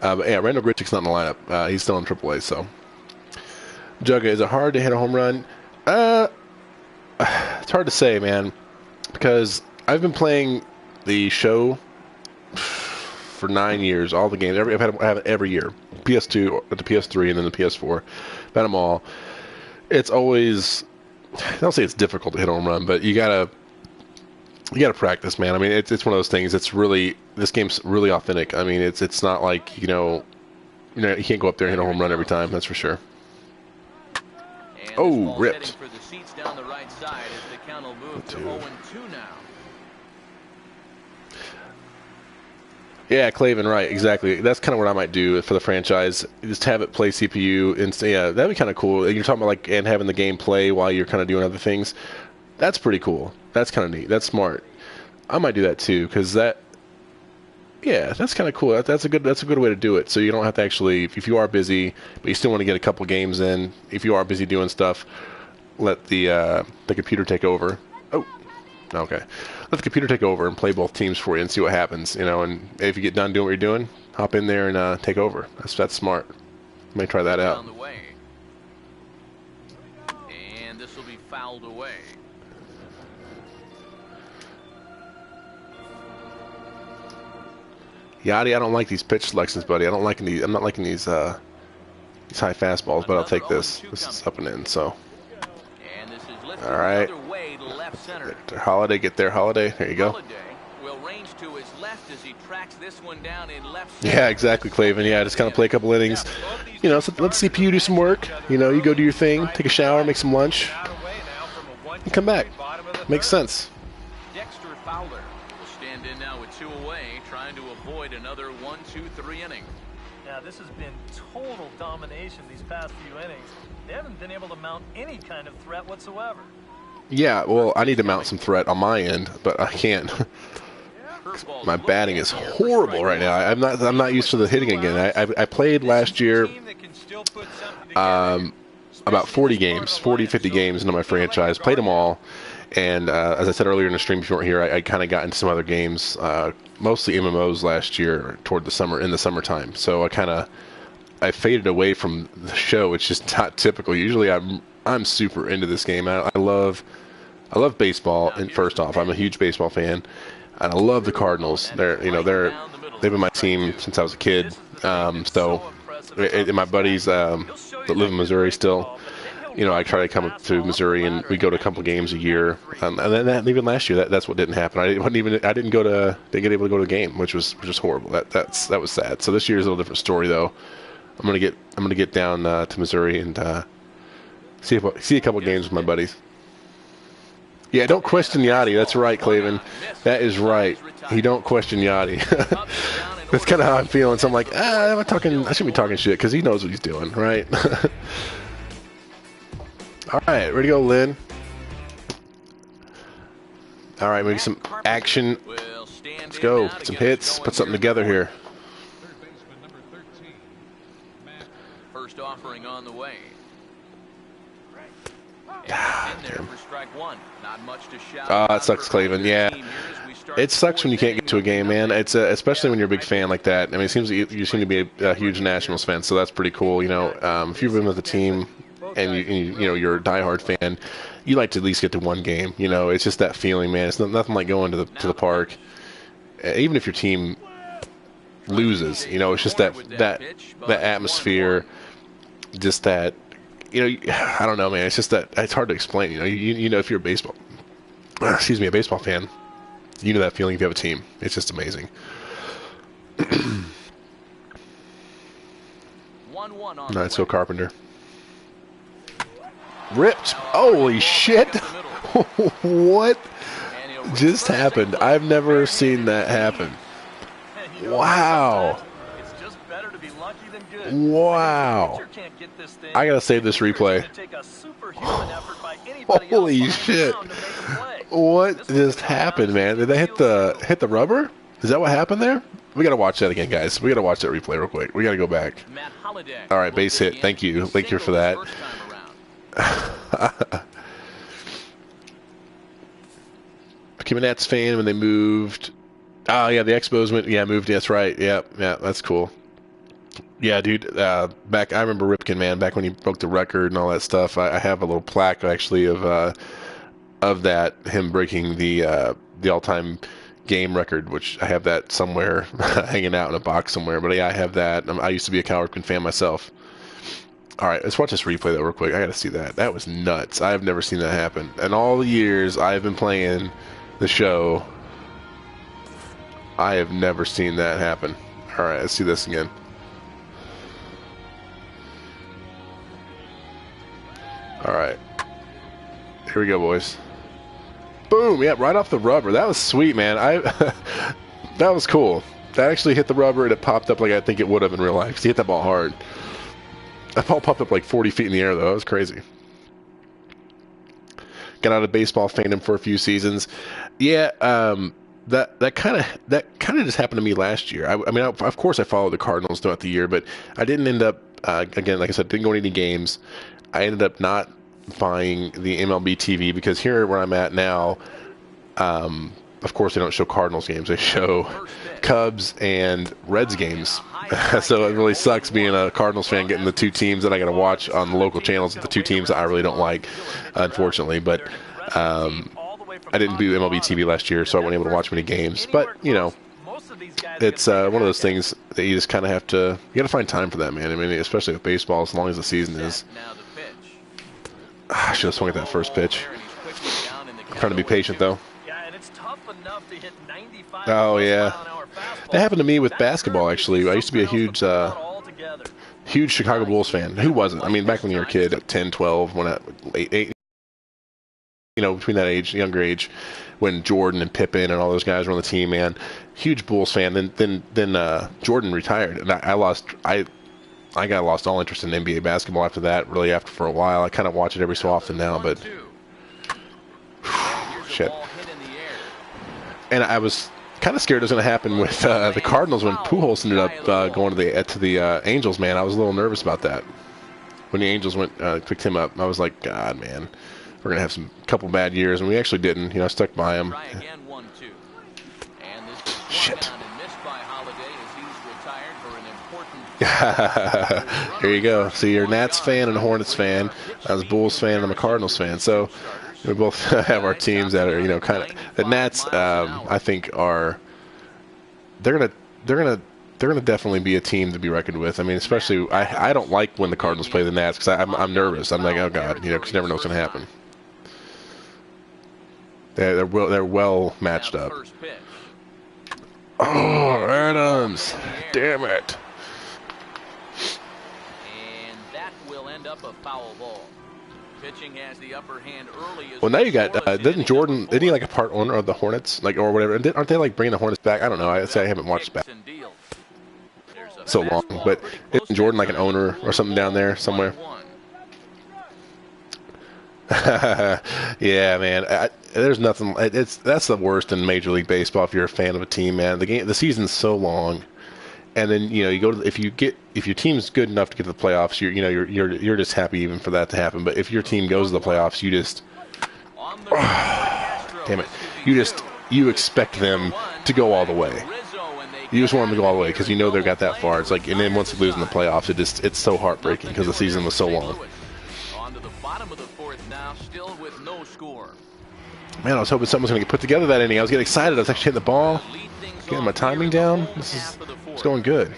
But yeah, Randall Grichuk's not in the lineup. He's still in AAA. So, Jugga, is it hard to hit a home run? It's hard to say, man, because I've been playing the show for 9 years, all the games. I've had it every year. PS2, the PS3, and then the PS4. I've had them all. It's always, I don't say it's difficult to hit a home run, but you gotta practice, man. I mean, it's one of those things. This game's really authentic. I mean, it's not like you can't go up there and hit a home run every time. That's for sure. Oh, ripped. For the seats down the right side as the count will move to 0-2 now. Yeah, Clavin, right, exactly. That's kind of what I might do for the franchise. Just have it play CPU, and yeah, that'd be kind of cool. You're talking about and having the game play while you're kind of doing other things. That's pretty cool. That's kind of neat. That's smart. I might do that too, because that's kind of cool. That's a good way to do it. So you don't have to actually, if you are busy, but you still want to get a couple games in. If you are busy doing stuff, let the computer take over. Oh, okay. Let the computer take over and play both teams for you and see what happens. You know, and if you get done doing what you're doing, hop in there and take over. That's smart. Let me try that out. On the way. And this will be fouled away. Yachty, I don't like these pitch selections, buddy. I don't like these. I'm not liking these high fastballs, but I'll take this. This is up and in. So, And this is lifted all right. another way to left center. Holiday, get there, Holiday. There you go. Holiday will range to his left as he tracks this one down in left. Yeah, exactly, Clavin. Yeah, just kind of play a couple innings. You know, so let the CPU do some work. You know, you go do your thing, take a shower, make some lunch, and come back. Makes sense. Dexter Fowler will stand in now with 2 away, trying to avoid another 1, 2, 3 inning. Now, this has been total domination these past few innings. They haven't been able to mount any kind of threat whatsoever. Yeah, well, I need to mount some threat on my end, but I can't. My batting is horrible right now. I'm not used to the hitting again. I played last year about 40 games, 40, 50 games into my franchise. Played them all, and as I said earlier in the stream, if you weren't here, I kind of got into some other games, mostly MMOs last year toward the summer, in the summertime. So I faded away from the show. It's just not typical. Usually I'm super into this game. I love baseball. And first off, I'm a huge baseball fan. And I love the Cardinals. They've been my team since I was a kid. And my buddies that live in Missouri still, you know, I try to come up to Missouri and we go to a couple games a year. And then even last year, that's what didn't happen. I didn't get able to go to a game, which was horrible. That was sad. So this year's a little different story though. I'm gonna get down to Missouri and see a couple games with my buddies. Yeah, don't question Yachty. That's right, Clavin. That is right. He don't question Yachty. That's kind of how I'm feeling. So I'm like, I shouldn't be talking shit because he knows what he's doing, right? All right, ready to go, Lynn. All right, maybe some action. Let's go. Get some hits. Put something together here. First offering on the way. It sucks, Clavin. Yeah, it sucks when you can't get to a game, man. It's especially when you're a big fan like that. I mean, it seems like you seem to be a huge Nationals fan, so that's pretty cool. You know, if you've been with the team and you know you're a diehard fan, you like to at least get to one game. You know, it's just that feeling, man. It's nothing like going to the park, even if your team loses. You know, it's just that atmosphere, just that. You know, I don't know, man. It's just that it's hard to explain. You know, you know, if you're a baseball fan, you know that feeling if you have a team. It's just amazing. 1-1 on. Let's go, Carpenter. Ripped. Holy shit! What just happened? I've never seen that happen. Wow. Wow. I gotta save this replay. Holy shit. What just happened, man? Did they hit the rubber? Is that what happened there? We gotta watch that again, guys. We gotta watch that replay real quick. We gotta go back. All right, base hit. Thank you. Thank you for that. Became a Nats fan when they moved. Oh, yeah, the Expos moved. That's right. Yeah, that's cool. Yeah, dude, back, I remember Ripken, man, back when he broke the record and all that stuff. I have a little plaque, actually, of that, him breaking the all-time game record, which I have that somewhere, hanging out in a box somewhere. But yeah, I have that. I used to be a Cal Ripken fan myself. All right, let's watch this replay, though, real quick. I got to see that. That was nuts. I've never seen that happen. In all the years I've been playing the show, I have never seen that happen. All right, let's see this again. All right, here we go, boys. Boom! Yeah, right off the rubber. That was sweet, man. That was cool. That actually hit the rubber and it popped up like I think it would have in real life. 'Cause he hit that ball hard. That ball popped up like 40 feet in the air, though. That was crazy. Got out of baseball fandom for a few seasons. Yeah, that kind of just happened to me last year. I mean, of course, I followed the Cardinals throughout the year, but I didn't end up again, like I said, didn't go to any games. I ended up not buying the MLB TV because here where I'm at now, of course they don't show Cardinals games. They show Cubs and Reds games. So it really sucks being a Cardinals fan, getting the two teams that I got to watch on the local channels, the two teams that I really don't like, unfortunately. But I didn't do MLB TV last year, so I wasn't able to watch many games. But, you know, it's one of those things that you just kind of have to, you got to find time for that, man. I mean, especially with baseball, as long as the season is. I should have swung at that first pitch. I'm trying to be patient, though. Oh, yeah. That happened to me with basketball, actually. I used to be a huge Chicago Bulls fan. Who wasn't? I mean, back when you were a kid, at 10, 12, when I, 8, you know, between that age, younger age, when Jordan and Pippen and all those guys were on the team, man. Huge Bulls fan. Then Jordan retired, and I lost all interest in NBA basketball after that. Really, after for a while, I kind of watch it every so often now, but shit. And I was kind of scared it was going to happen with the Cardinals when Pujols ended up going to the Angels. Man, I was a little nervous about that. When the Angels picked him up, I was like, God, man, we're going to have some couple bad years, and we actually didn't. You know, I stuck by him. Shit. Here you go. See, you're a Nats fan and a Hornets fan. I was a Bulls fan and I'm a Cardinals fan. So we both have our teams that are, you know, kind of. The Nats, I think, are. They're gonna definitely be a team to be reckoned with. I mean, especially I don't like when the Cardinals play the Nats because I'm nervous. I'm like, oh God, you know, because you never know what's gonna happen. They're well matched up. Oh, Adams! Damn it! And that will end up a foul ball. Pitching has the upper hand early. Well, now you got didn't he like a part owner of the Hornets, like, or whatever? Aren't they like bringing the Hornets back? I don't know. I haven't watched back so long, but isn't Jordan like an owner or something down there somewhere? Yeah, man. There's nothing. That's the worst in Major League Baseball if you're a fan of a team, man. The season's so long, and then you know you go to if your team's good enough to get to the playoffs, you're just happy even for that to happen. But if your team goes to the playoffs, you just damn it, you expect them to go all the way. You just want them to go all the way because you know they've got that far. It's like, and then once they lose in the playoffs, it's so heartbreaking because the season was so long. Bottom of the fourth now, still with no score. Man, I was hoping something was going to get put together that inning. I was getting excited. I was actually hitting the ball, getting my timing down. It's going good.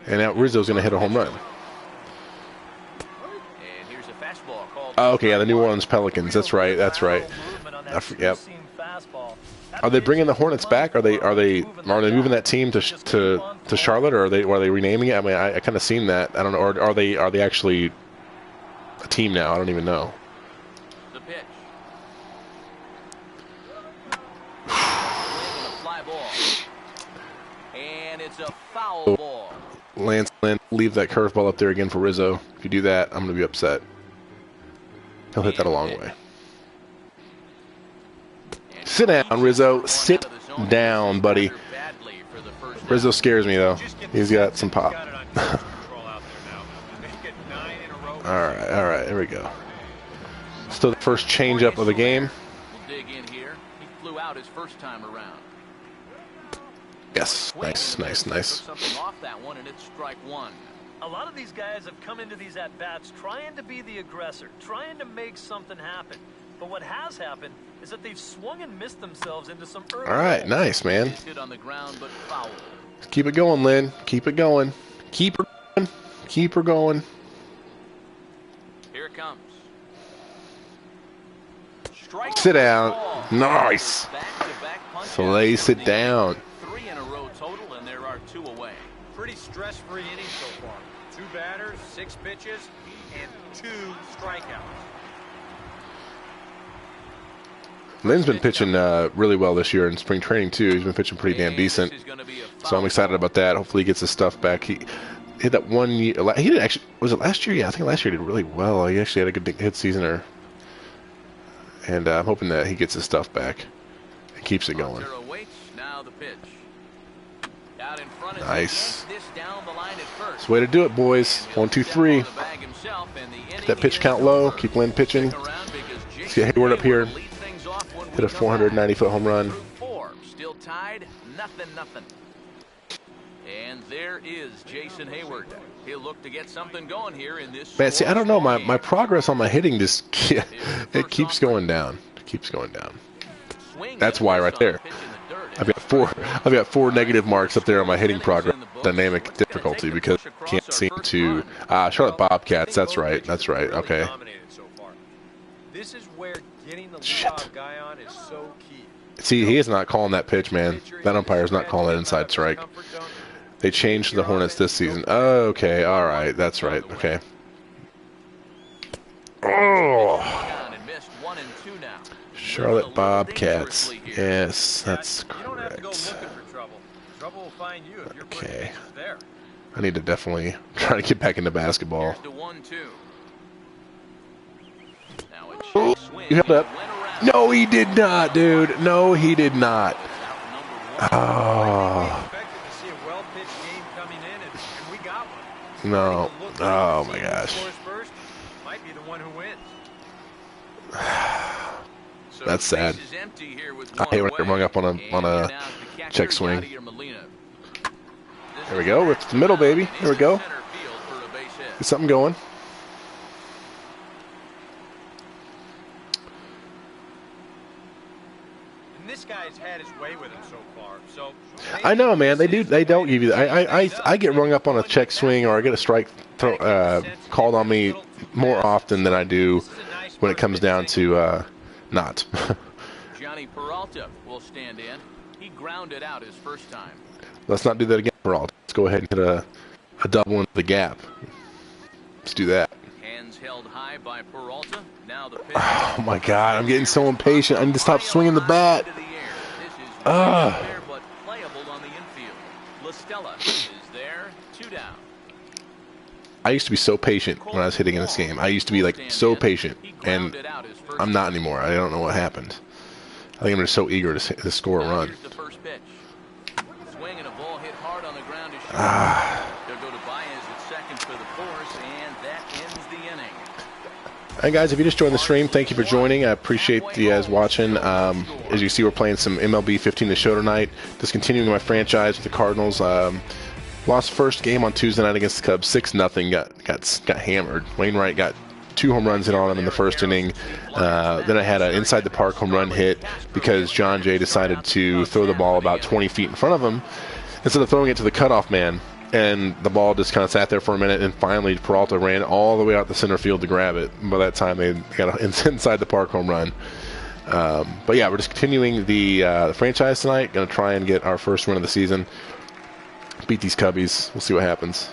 And now Rizzo's going to hit a home run. And here's a fastball called. Oh, okay, yeah, the New Orleans Pelicans. That's right. Yep. Are they bringing the Hornets back? Are they moving that team to Charlotte, or are they renaming it? I mean, I kind of seen that. I don't know. Or are they actually a team now? I don't even know. The pitch. Fly ball. And it's a foul ball. Lance Lynn, leave that curveball up there again for Rizzo. If you do that, I'm going to be upset. He'll hit that a long way. Sit down, Rizzo. Sit down, buddy. Rizzo scares me, though. He's got some pop. All right, here we go. Still the first changeup of the game. We'll dig in here. He flew out his first time around. Yes, nice. Something off that one, and it's strike one. A lot of these guys have come into these at-bats trying to be the aggressor, trying to make something happen. But what has happened is that they've swung and missed themselves into some early. All right, nice, man. Hit on the ground, but foul. Keep it going, Lynn. Keep it going. Keep her going. Here it comes. Strike. Sit down. Nice. Back-to-back punch So they sit down. 3 in a row total, and there are 2 away. Pretty stress-free inning so far. 2 batters, 6 pitches, and 2 strikeouts. Lynn's been pitching really well this year in spring training, too. He's been pitching pretty damn decent. So I'm excited about that. Hopefully he gets his stuff back. He hit that 1 year. He didn't actually. Was it last year? Yeah, I think last year he did really well. He actually had a good hit season. And I'm hoping that he gets his stuff back and keeps it going. Nice. That's the way to do it, boys. 1, 2, 3. himself, and the Get that pitch count low. Keep Lynn pitching. Let's get Hayward up here. Hit a 490-foot home run. Still tied, nothing. And there is Jason Hayward. He'll look to get something going here in this. Man, see, I don't know. My progress on my hitting just it keeps going down. It keeps going down. That's why right there. I've got four negative marks up there on my hitting progress. Dynamic difficulty because I can't seem to. Charlotte Bobcats. That's right. Okay. This is where getting the Shit. guy on is so key. See, he is not calling that pitch, man. That umpire is not calling that inside strike. They changed the Hornets this season. Okay, all right, that's right. Okay. Oh. Charlotte Bobcats. Yes, that's correct. Okay. I need to definitely try to get back into basketball. Oh, you held up. No, he did not, dude. No, he did not. Oh. No. Oh my gosh. That's sad. I hate when I'm hung up on a check swing. There we go. It's the middle, baby. There we go. Get something going. This guy's had his way with him so far. So I know, man. They don't give you that. I get rung up on a check swing or I get a strike called on me more often than I do when it comes down to not. Johnny Peralta will stand in. He grounded out his first time. Let's not do that again, Peralta. Let's go ahead and hit a double into the gap. Let's do that. Hands held high by Peralta. Now the pitch. Oh my God! I'm getting so impatient. I need to stop swinging the bat. But playable on the infield. LaStella is there. 2 down. I used to be so patient when I was hitting in this game. I used to be like so patient, and I'm not anymore. I don't know what happened. I think I'm just so eager to score a run. Here's the first pitch. Swing and a ball hit hard on the ground to short. They'll go to Baez at second for the force, and that ends the inning. Hey guys, if you just joined the stream, thank you for joining. I appreciate you guys watching. As you see, we're playing some MLB 15 to show tonight. Just continuing my franchise with the Cardinals. Lost first game on Tuesday night against the Cubs, 6-0. Got hammered. Wainwright got 2 home runs hit on him in the first inning. Then I had an inside the park home run hit because John Jay decided to throw the ball about 20 feet in front of him instead of throwing it to the cutoff man. And the ball just kind of sat there for a minute, and finally Peralta ran all the way out the center field to grab it. By that time, they got an inside the park home run. But yeah, we're just continuing the franchise tonight. Going to try and get our first win of the season. Beat these Cubbies. We'll see what happens.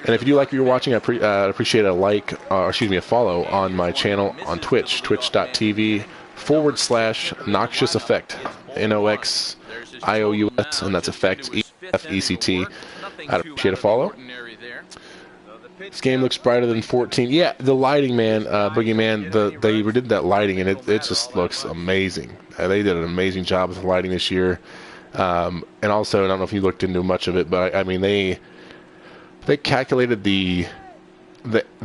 And if you do like what you're watching, I appreciate a a follow on my channel on Twitch, twitch.tv/Noxious Effect, NOXIOUS, and that's Effect, EFECT. I'd appreciate a follow. This game looks brighter than 14. Yeah, the lighting, man, Boogeyman, they redid that lighting, and it just looks amazing. They did an amazing job with the lighting this year. And also, I don't know if you looked into much of it, but I mean, they calculated the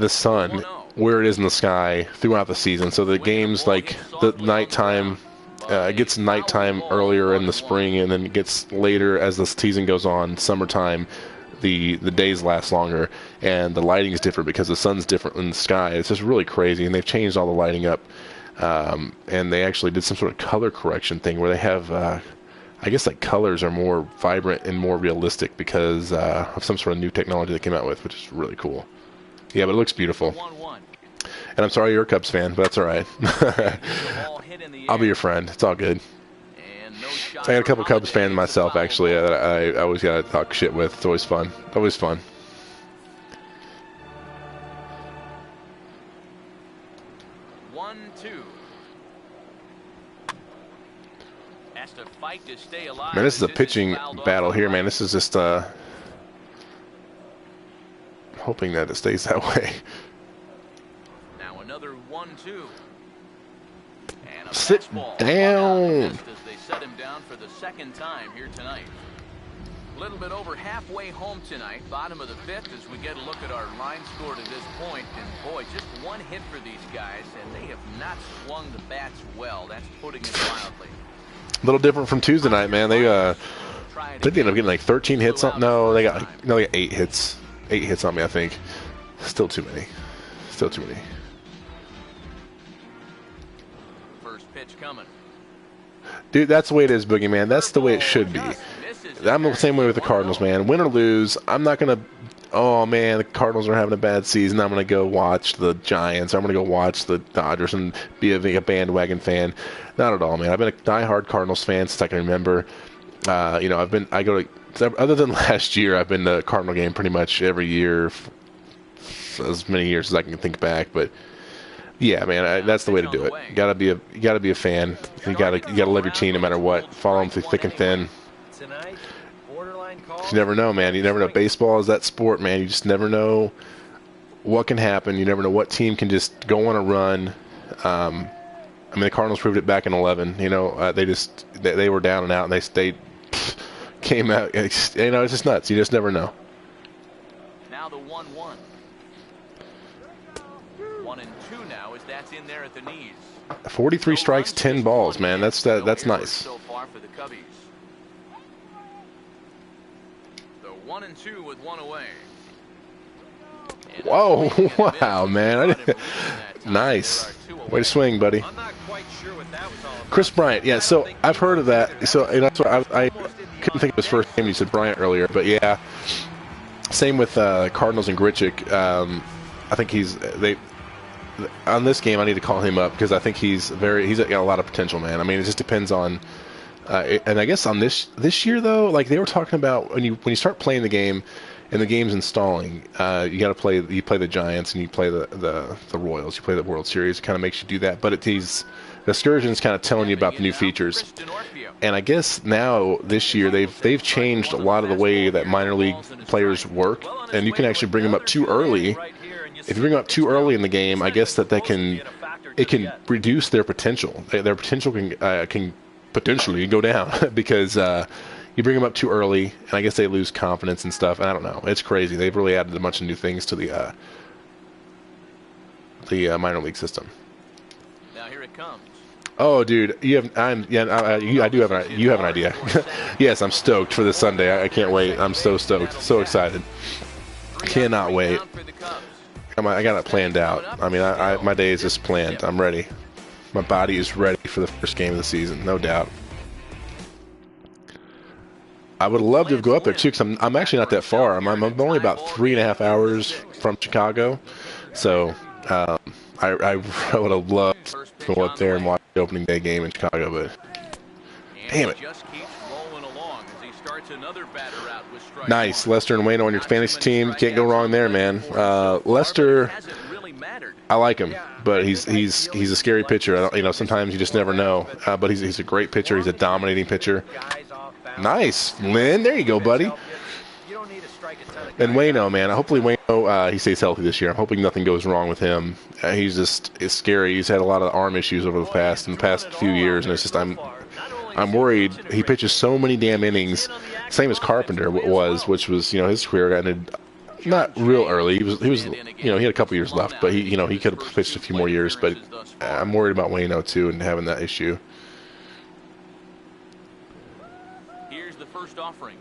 sun where it is in the sky throughout the season. So the games, like the nighttime, it gets nighttime earlier in the spring, and then it gets later as the season goes on. Summertime, the days last longer, and the lighting is different because the sun's different in the sky. It's just really crazy, and they've changed all the lighting up. And they actually did some sort of color correction thing where they have, I guess, like colors are more vibrant and more realistic because of some sort of new technology they came out with, which is really cool. Yeah, but it looks beautiful. And I'm sorry you're a Cubs fan, but that's all right. I'll be your friend. It's all good. I got a couple Cubs fans myself, actually, that I always got to talk shit with. It's always fun. Always fun. Man, this is a pitching battle here, man. This is just hoping that it stays that way. Now another 1-2. Sit down. As they set him down for the second time here tonight. A little bit over halfway home tonight, bottom of the fifth, as we get a look at our line score to this point. And boy, just one hit for these guys, and they have not swung the bats well. That's putting it mildly. A little different from Tuesday night, man. They ended up getting like 13 hits on. No, they got 8 hits. 8 hits on me, I think. Still too many. Still too many. First pitch coming. Dude, that's the way it is, Boogeyman. That's the way it should be. I'm the same way with the Cardinals, man. Win or lose, I'm not going to, oh, man, the Cardinals are having a bad season. I'm going to go watch the Giants. I'm going to go watch the Dodgers and be a bandwagon fan. Not at all, man. I've been a diehard Cardinals fan since I can remember. Other than last year, I've been to a Cardinal game pretty much every year, as many years as I can think back. But yeah, man, that's the way to do it. You gotta be a fan. You gotta love your team no matter what. Follow them through thick and thin. You never know, man. You never know. Baseball is that sport, man. You just never know what can happen. You never know what team can just go on a run. I mean, the Cardinals proved it back in 11. You know, they were down and out, and they came out. You know, it's just nuts. You just never know. Now the 1-1. 1-2 now, as that's in there at the knees. 43 strikes, 10 balls, man. That's nice. So far for the Cubbies. The 1-2 with one away. Whoa! Wow, man. Nice. Way to swing, buddy. I'm not quite sure what that was all about. Chris Bryant. Yeah. So I've heard of that. So that's what I couldn't think of his first name. You said Bryant earlier, but yeah. Same with Cardinals and Grichuk. I think on this game, I need to call him up because I think he's got a lot of potential, man. I mean, it just depends on, and I guess on this year though, like they were talking about when you start playing the game, and the game's installing, you play the Giants and you play the Royals, you play the World Series. It kind of makes you do that, but the excursion's kind of telling you about the new features. And I guess now this year they've changed a lot of the way that minor league players work, and you can actually bring them up too early. If you bring them up too early in the game, I guess that it can reduce their potential. Their potential can potentially go down because you bring them up too early, and I guess they lose confidence and stuff. I don't know. It's crazy. They've really added a bunch of new things to the minor league system. Now here it comes. Oh, dude, you have an idea. Yes, I'm stoked for this Sunday. I can't wait. I'm so stoked, so excited. Cannot wait. I got it planned out. I mean, my day is just planned. I'm ready. My body is ready for the first game of the season, no doubt. I would love to go up there too, because I'm actually not that far. I'm only about 3.5 hours from Chicago, so I would have loved to go up there and watch the opening day game in Chicago, but damn it. Nice, Lester and Wayno on your fantasy team. Can't go wrong there, man. Lester, I like him, but he's a scary pitcher. Sometimes you just never know. But he's a great pitcher. He's a dominating pitcher. Nice, Lynn. There you go, buddy. And Wayno, man. Hopefully Wayno he stays healthy this year. I'm hoping nothing goes wrong with him. It's scary. He's had a lot of arm issues over the past few years, and it's just I'm worried. He pitches so many damn innings, same as Carpenter was, which was his career ended not real early. He had a couple years left, but he could have pitched a few more years. But I'm worried about Wayno too and having that issue. Here's the first offering.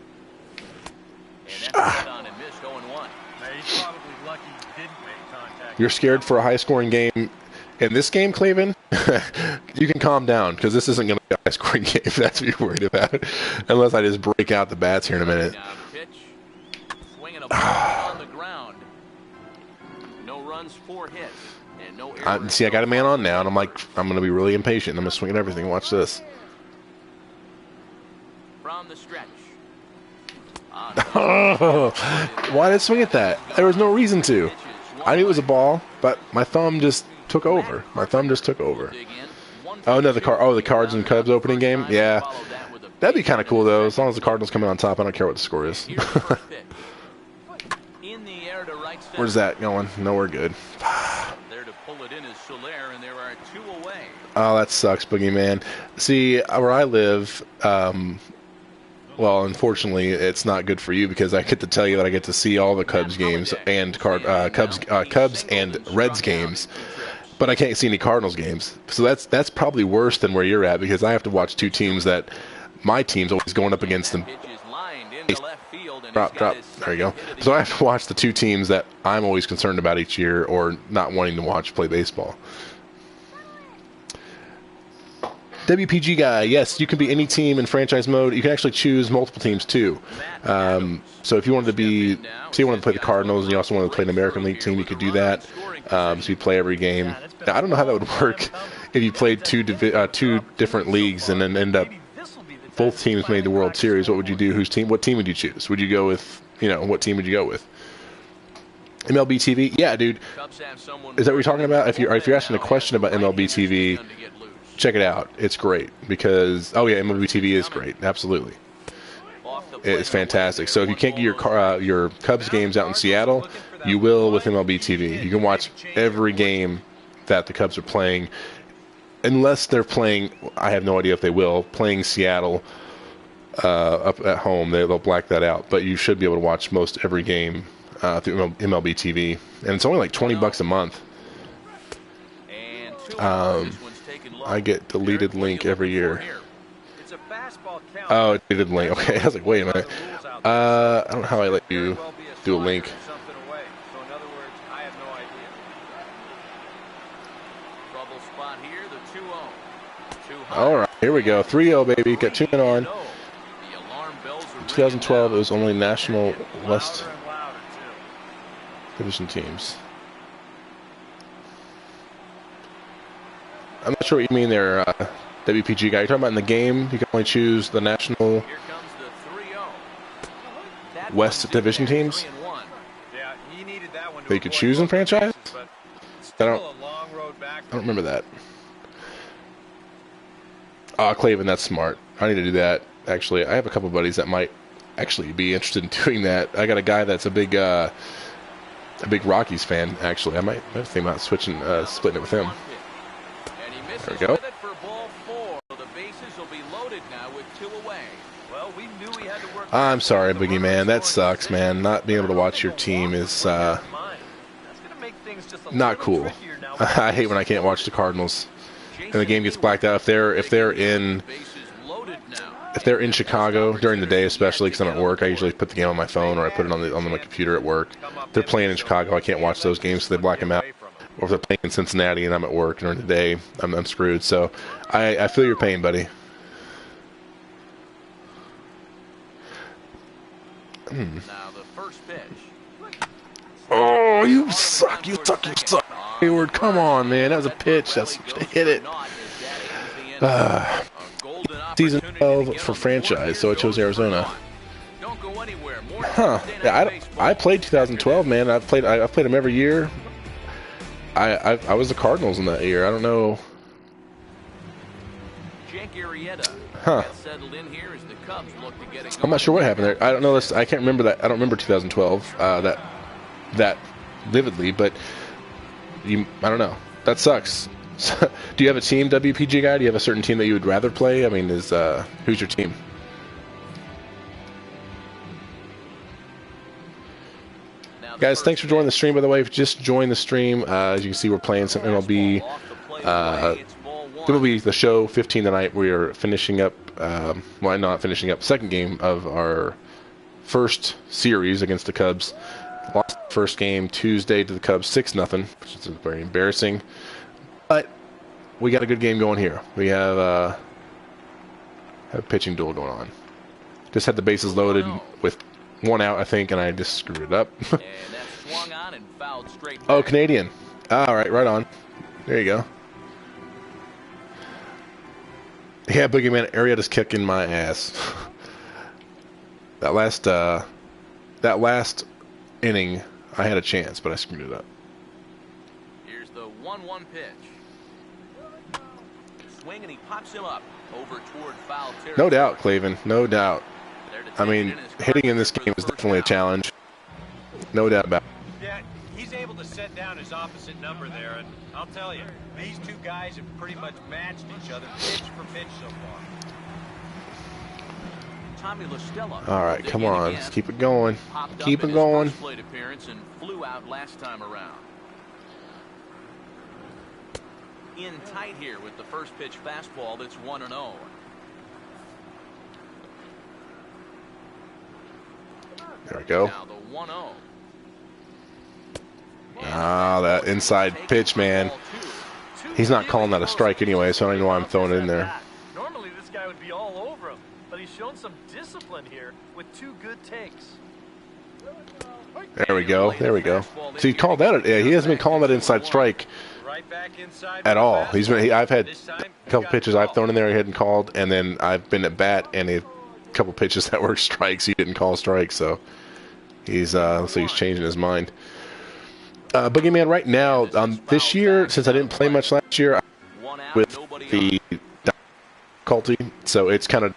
And that's on and missed 0-1. He's probably lucky he didn't make contact. You're scared for a high-scoring game. In this game, Clavin, you can calm down because this isn't going to be a high-scoring game. If that's what you're worried about, unless I just break out the bats here in a minute. Swinging a ball on the ground. No runs, 4 hits, and no errors. See, I got a man on now, and I'm going to be really impatient. I'm going to swing at everything. Watch this. From the stretch. Why did I swing at that? There was no reason to. I knew it was a ball, but my thumb just took over. Oh no, the Cards and Cubs opening game. Yeah, that'd be kind of cool though. As long as the Cardinals come in on top, I don't care what the score is. Where's that going? Nowhere good. There to pull it in is Soler, and there are 2 away. Oh, that sucks, Boogeyman. See, where I live, Well, unfortunately, it's not good for you because I get to tell you that I get to see all the Cubs games and Cubs and Reds games, but I can't see any Cardinals games. So that's probably worse than where you're at because I have to watch two teams that my team's always going up against them. Drop. There you go. So I have to watch the two teams that I'm always concerned about each year or not wanting to watch play baseball. WPG guy, yes, you can be any team in franchise mode. You can actually choose multiple teams too. So if you wanted to be, say you wanted to play the Cardinals and you also wanted to play an American League team, you could do that. So you play every game. Now, I don't know how that would work if you played two different leagues and then end up both teams made the World Series. What would you do? What team would you choose? Would you go with, what team would you go with? MLB TV? Yeah, dude. Is that what you're talking about? If you're asking a question about MLB TV, check it out. It's great because, MLB TV is great. Absolutely. It's fantastic. So if you can't get your Cubs games out in Seattle, you will with MLB TV. You can watch every game that the Cubs are playing, unless they're playing, I have no idea if they will, playing Seattle up at home. They'll black that out. But you should be able to watch most every game through MLB TV. And it's only like $20 a month. I get deleted link every year. Oh, deleted link. Okay, I was like, wait a minute. I don't know how I let you do a link. All right, here we go. 3-0, baby. Got 2 men on. 2012, it was only National West Division teams. I'm not sure what you mean there, WPG guy. You're talking about in the game, you can only choose the National West Division teams? That you could choose in franchise? I don't remember that. Clavin, that's smart. I need to do that. Actually, I have a couple buddies that might actually be interested in doing that. I got a guy that's a big Rockies fan. Actually, I might think about splitting it with him. There we go. I'm sorry, Boogie Man. That sucks, man. Not being able to watch your team is not cool. I hate when I can't watch the Cardinals and the game gets blacked out. If they're in Chicago during the day, especially because I'm at work, I usually put the game on my phone or I put it on my computer at work. If they're playing in Chicago, I can't watch those games, so they black them out. Or if they're playing in Cincinnati and I'm at work during the day, I'm screwed. So I feel your pain, buddy. Now the first pitch. Oh, you suck, Hayward. Come on, man. That was a pitch. That's hit it. Season 12 for franchise, so I chose Arizona. Huh. Yeah, I played 2012, man. I've played them every year. I was the Cardinals in that year. I don't know. Huh. I'm not sure what happened there. I don't know this. I can't remember that. I don't remember 2012 that vividly, but I don't know. That sucks. Do you have a team, WPG guy? Do you have a certain team that you would rather play? I mean, who's your team? Guys, thanks for joining the stream, by the way. If you just joined the stream, as you can see, we're playing some MLB. MLB The Show 15 tonight. We are finishing up, not finishing up, second game of our first series against the Cubs. Lost the first game Tuesday to the Cubs 6-0, which is very embarrassing. But we got a good game going here. We have a pitching duel going on. Just had the bases loaded with 1 out, I think, and I just screwed it up. Oh, Canadian. All right, right on. There you go. Yeah, Boogeyman, Arietta's kicking my ass. That last inning, I had a chance, but I screwed it up. Here's the 1-1 pitch. Swing and he pops him up over toward foul territory. No doubt, Clavin. No doubt. I mean, hitting in this game is definitely a challenge. No doubt about it. Yeah, he's able to set down his opposite number there, and I'll tell you, these two guys have pretty much matched each other pitch for pitch so far. Tommy LaStella. All right, come on. Let's keep it going. Popped Keep up it in going. his first plate appearance and flew out last time around. In tight here with the first pitch fastball that's 1-0. There we go. Now the 1-0. Ah, that inside pitch, man. He's not calling that a strike anyway, so I don't even know why I'm throwing it in there. Normally this guy would be all over him, but he's shown some discipline here with 2 good takes. There we go. There we go. So he called that. Yeah, he hasn't been calling that inside strike at all. I've had a couple pitches I've thrown in there he hadn't called, and then I've been at bat and a couple pitches that were strikes he didn't call strikes. So he's changing his mind. Boogeyman, right now, this year, since I didn't play much last year, with the difficulty, so it's kind of,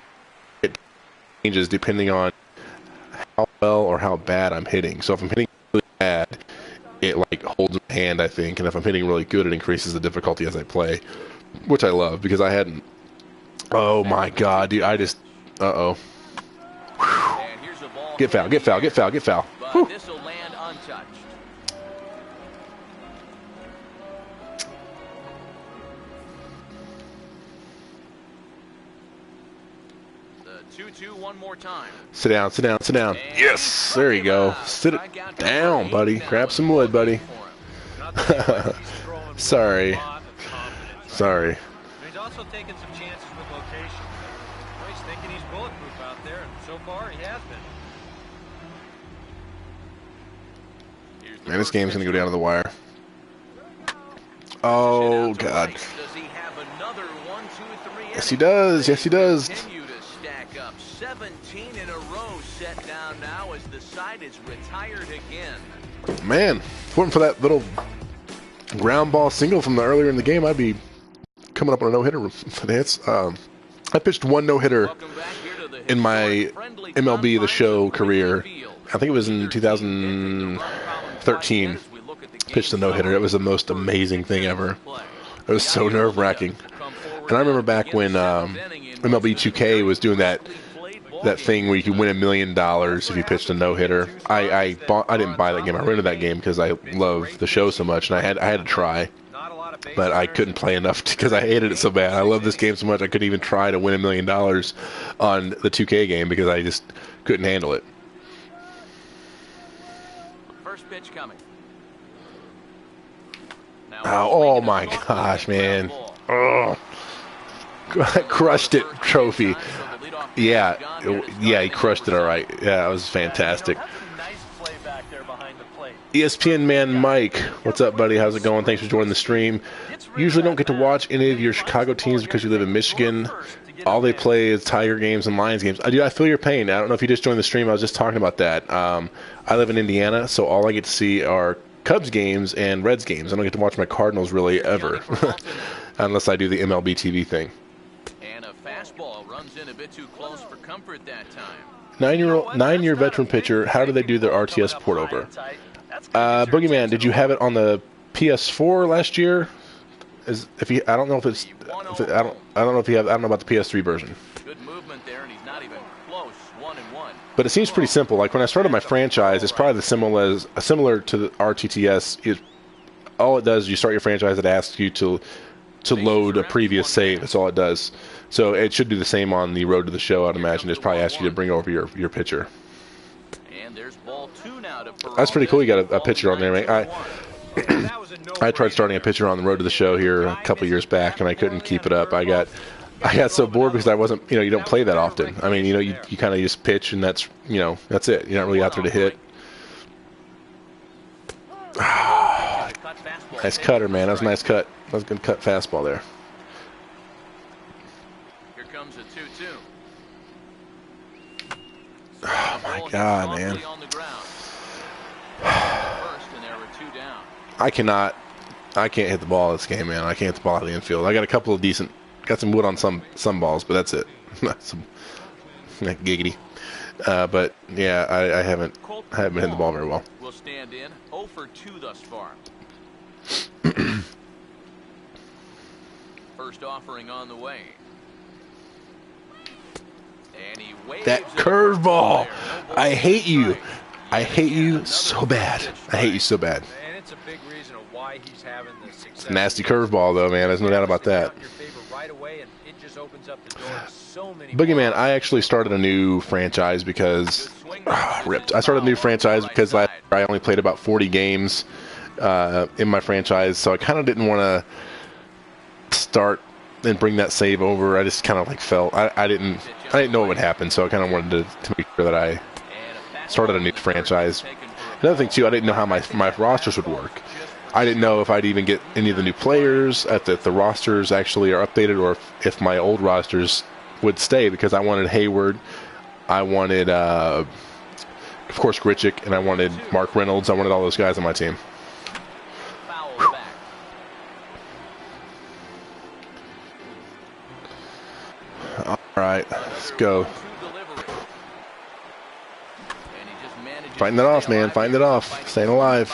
it changes depending on how well or how bad I'm hitting. So if I'm hitting really bad, it like holds my hand, I think, and if I'm hitting really good, it increases the difficulty as I play, which I love because I hadn't. Oh my God, dude! I just, uh-oh. Get foul! Get foul! Get foul! Get foul! Whew. This will land untouched. The 2-2 one more time. Sit down! Sit down! Sit down! Yes, there you go. Sit it down, buddy. Grab some wood, buddy. Sorry. Sorry. He's also taking some chances with location. He's thinking he's bulletproof out there, and so far he has been. Man, this game's gonna go down to the wire. Oh God. Does he have another 1, 2, 3? Yes, he does. Yes, he does. Continue to stack up 17 in a row set down now as the side is retired again. Man, if it wasn't for that little ground ball single from the earlier in the game, I'd be coming up on a no-hitter for the hits. I pitched 1 no-hitter in my MLB The Show career. I think it was in 2013. Pitched a no-hitter. It was the most amazing thing ever. It was so nerve-wracking. And I remember back when MLB 2K was doing that thing where you could win $1 million if you pitched a no-hitter. I didn't buy that game. I rented that game because I love the show so much, and I had to try, but I couldn't play enough because I hated it so bad. I love this game so much I couldn't even try to win $1 million on the 2K game because I just couldn't handle it. First pitch coming. Oh my gosh, man! Oh, crushed it, trophy. Yeah, he crushed it all right. Yeah, it was fantastic. ESPN man Mike, what's up, buddy? How's it going? Thanks for joining the stream. Usually don't get to watch any of your Chicago teams because you live in Michigan. All they play is Tiger games and Lions games. I feel your pain. I don't know if you just joined the stream. I was just talking about that. I live in Indiana, so all I get to see are Cubs games and Reds games. I don't get to watch my Cardinals really ever, unless I do the MLB TV thing. And a fastball runs in a bit too close for comfort that time. 9-year veteran pitcher. How do they do their RTS port over? Boogeyman, did you have it on the PS4 last year? I don't know if it's. I don't know if you have. I don't know about the PS3 version. Good movement there, and he's not even close. 1-1. But it seems pretty simple. Like when I started my franchise, it's probably similar to the RTTS. All it does is you start your franchise, it asks you to load a previous save. That's all it does. So it should do the same on the road to the show. I'd imagine it's probably ask you to bring over your pitcher. And there's ball 2 now to That's pretty cool. You got a pitcher on there, man. I tried starting a pitcher on the road to the show here a couple years back, and I couldn't keep it up. I got so bored because I wasn't, you don't play that often. I mean, you kind of just pitch, and that's it. You're not really out there to hit. Nice cutter, man. That was a nice cut. That was a good cut fastball there. Here comes a 2-2. Oh my God, man. I can't hit the ball this game, man. I can't hit the ball out of the infield. I got a couple of got some wood on some balls, but that's it. Some giggity. But yeah, I haven't been hitting the ball very well. Will stand in 0 for 2 thus far. First offering on the way. And he waves That it curveball. across the player. No I hate you. strike. I hate you so bad. I hate you so bad. And it's a big reason of why he's having the success. Nasty curveball, though, man. There's no doubt about that. Your favor right away, and it just opens up the door to so many Boogeyman, I actually started a new franchise because ripped. I started a new franchise because last year I only played about 40 games in my franchise, so I kind of didn't want to start and bring that save over. I just kind of like felt I didn't know what would happen, so I kind of wanted to make sure that I started a new franchise. Another thing too, I didn't know how my rosters would work. I didn't know if I'd even get any of the new players, if the rosters actually are updated, or if my old rosters would stay, because I wanted Hayward, I wanted, of course, Grichuk, and I wanted Mark Reynolds. I wanted all those guys on my team. All right, let's go. Fighting it off, man. Fighting it off. Staying alive.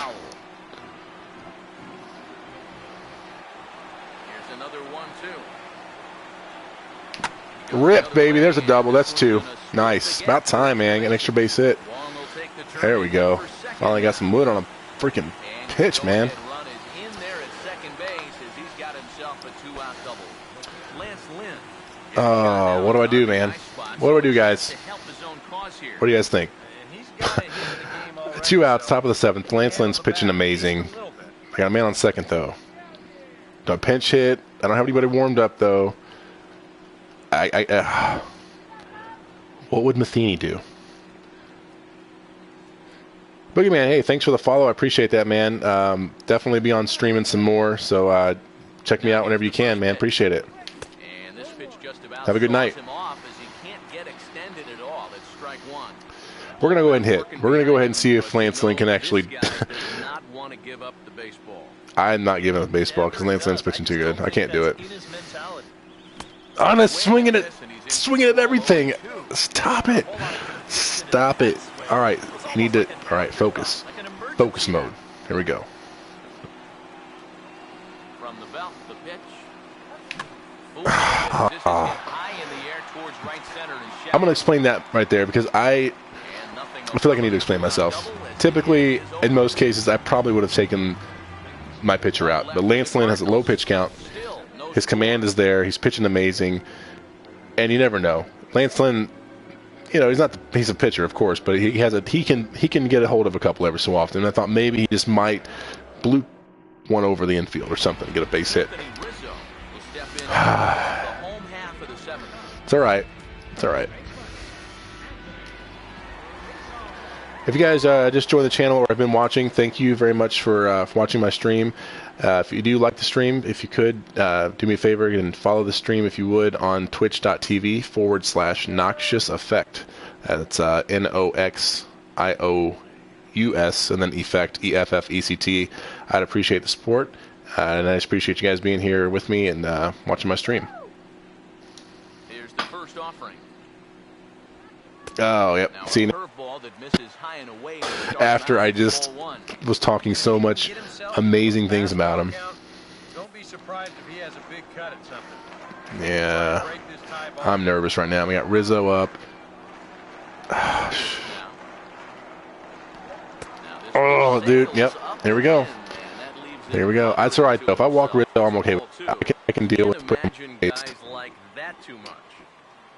Rip, baby. There's a double. That's two. Nice. About time, man. Get an extra base hit. There we go. Finally got some wood on a freaking pitch, man. Oh, what do I do, man? What do I do, guys? What do you guys think? 2 outs, top of the 7th. Lance Lynn's pitching amazing. I got a man on second, though. Don't pinch hit. I don't have anybody warmed up, though. What would Matheny do? Boogeyman, hey, thanks for the follow. I appreciate that, man. Definitely be on streaming some more, so check me out whenever you can, man. Appreciate it. Have a good night. We're going to go ahead and hit. We're going to go ahead and see if Lance Lynn can actually... I'm not giving up baseball because Lance Lynn's pitching too good. I can't do it. Honest, swinging at everything. Stop it. Stop it. All right, you need to... All right, focus. Focus mode. Here we go. From the belt, the pitch. I'm going to explain that right there because I feel like I need to explain myself. Typically, in most cases, I probably would have taken my pitcher out. But Lance Lynn has a low pitch count. His command is there. He's pitching amazing. And you never know. Lance Lynn, you know, he's a pitcher, of course, but he can get a hold of a couple every so often. And I thought maybe he just might bloop one over the infield or something, get a base hit. It's all right. It's all right. If you guys just joined the channel or have been watching, thank you very much for watching my stream. If you do like the stream, if you could, do me a favor and follow the stream if you would on twitch.tv/Noxious Effect. That's NOXIOUS and then Effect, EFFECT. I'd appreciate the support, and I just appreciate you guys being here with me and watching my stream. Here's the first offering. Oh, yep. See, after I just was talking so much amazing things about him. Don't be surprised if he has a big cut at something. Yeah. I'm nervous right now. We got Rizzo up. Oh, dude. Yep. Here we go. Here we go. That's all right, though. If I walk Rizzo, I'm okay with it. I can deal with putting guys like that too much.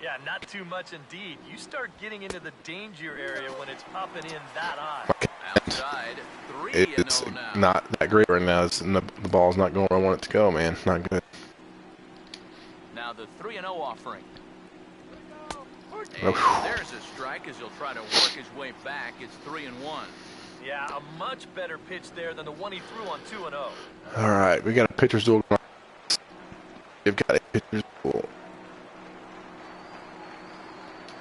Yeah, not too much indeed. You start getting into the danger area when it's popping in that high. Outside, It's 3-0 now. not that great right now. The ball's not going where I want it to go, man. Not good. Now the 3-0 offering. Oh. And there's a strike as he'll try to work his way back. It's 3-1. Yeah, a much better pitch there than the one he threw on 2-0. All right, we got a pitcher's duel. We've got a pitcher's duel.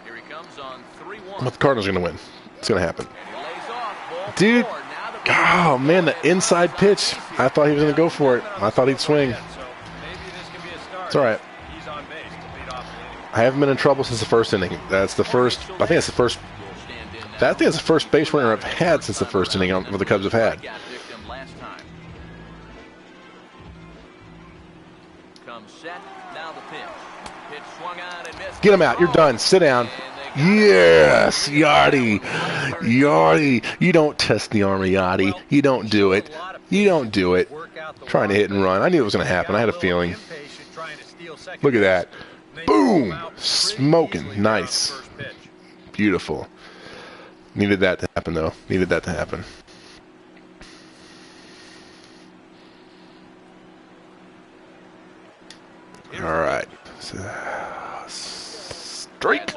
Here he comes on 3-1. But the Cardinals are going to win. It's going to happen. And he lays off, ball Dude. four. Now the Oh, man, the inside pitch. I thought he was going to go for it. I thought he'd swing. So maybe this can be a start. It's all right. He's on base to lead off the inning. I haven't been in trouble since the first inning. That's the first. I think it's the first. I think it's the first base runner I've had since the first inning what the Cubs have had. Got victim last time. Comes set. Now the pitch. Pitch swung on and missed. Get him out. You're done. Sit down. Yes, Yachty. Yachty. You don't test the armor, Yachty. You don't do it. You don't do it. Trying to hit and run. I knew it was going to happen. I had a feeling. Look at that. Boom. Smoking. Nice. Beautiful. Needed that to happen, though. Needed that to happen. All right. Strike.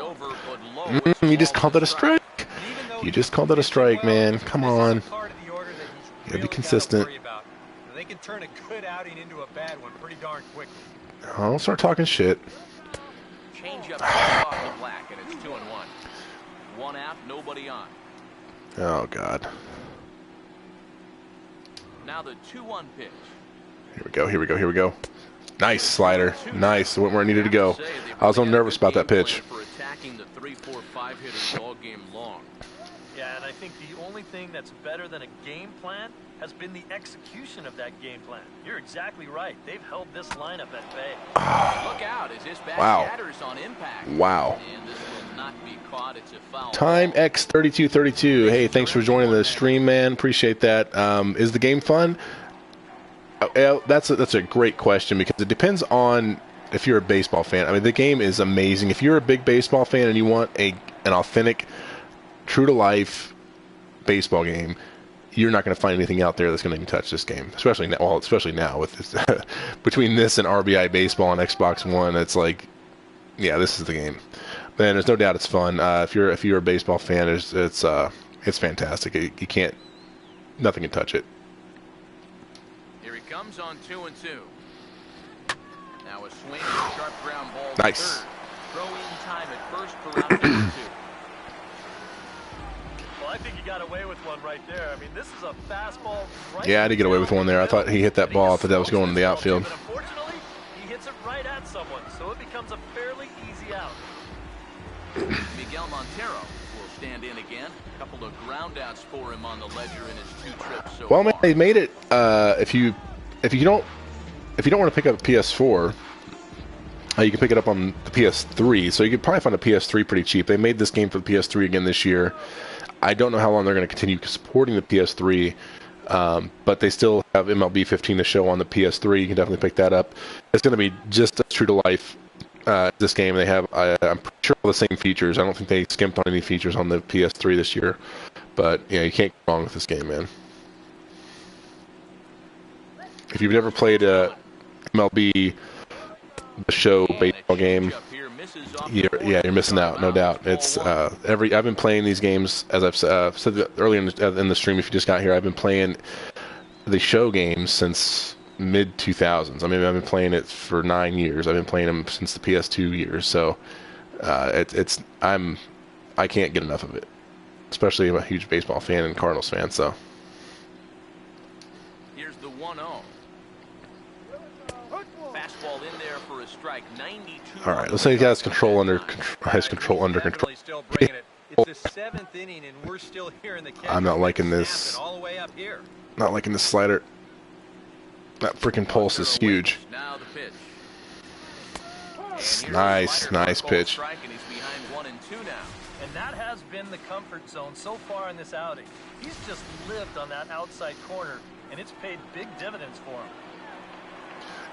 You just called that a strike. You just called that a strike, man. Come on. You gotta be consistent. They can turn a good outing into a bad one pretty darn quickly. Don't start talking shit. Change up off the black, and it's 2-1. One out, nobody on. Oh God. Now the 2-1 pitch. Here we go. Here we go. Here we go. Nice slider. Nice. Went where I needed to go. I was a little nervous about that pitch. For attacking the 3-4-5 hitters all game long. Yeah, and I think the only thing that's better than a game plan has been the execution of that game plan. You're exactly right. They've held this lineup at bay. Look out as this bat Wow. shatters on impact. Wow. And this will not be caught. It's a foul. Time X3232. Hey, thanks for joining the stream, man. Appreciate that. Is the game fun? That's a great question because it depends on if you're a baseball fan. I mean, the game is amazing. If you're a big baseball fan and you want an authentic, true-to-life baseball game, you're not going to find anything out there that's going to even touch this game. Especially now, with this, between this and RBI Baseball on Xbox One, it's like, yeah, this is the game. Man, there's no doubt it's fun. If you're a baseball fan, it's fantastic. You can't, nothing can touch it. Here he comes on 2-2. Now a swing, sharp ground ball. Nice. Third. Throw in time at first for round 2. Well, I think you got away with one right there. I mean, this is a fastball. Right, Yeah, I did get away with one there. I thought he hit that ball. I thought that was going to the outfield. But unfortunately, he hits it right at someone, so it becomes a fairly easy out. Miguel Montero will stand in again. A couple of groundouts for him on the ledger in his 2 trips so Well, man, far. they made it. If you don't want to pick up a PS4, you can pick it up on the PS3. So you could probably find a PS3 pretty cheap. They made this game for the PS3 again this year. I don't know how long they're going to continue supporting the PS3, but they still have MLB 15 to show on the PS3. You can definitely pick that up. It's going to be just as true to life. This game, they have, I'm pretty sure, all the same features. I don't think they skimped on any features on the PS3 this year. But, yeah, you can't go wrong with this game, man. If you've never played MLB The Show baseball game, you're missing out, no doubt. It's I've been playing these games, as I've said earlier in the stream. If you just got here, I've been playing the Show games since mid 2000s. I mean, I've been playing it for 9 years. I've been playing them since the PS2 years. So I can't get enough of it. Especially I'm a huge baseball fan and Cardinals fan. So Here's the 1-0. Fastball in there for a strike. 92. all right, let's say he has control under control. Definitely still bringing it. It's the 7th inning, and we're still here in the catcher. I'm not liking this. All the way up here. Not liking this slider. That freaking pulse is huge. Now the pitch. Nice pitch. Strike, and he's behind 1-2 now. And that has been the comfort zone so far in this outing. He's just lived on that outside corner, and it's paid big dividends for him.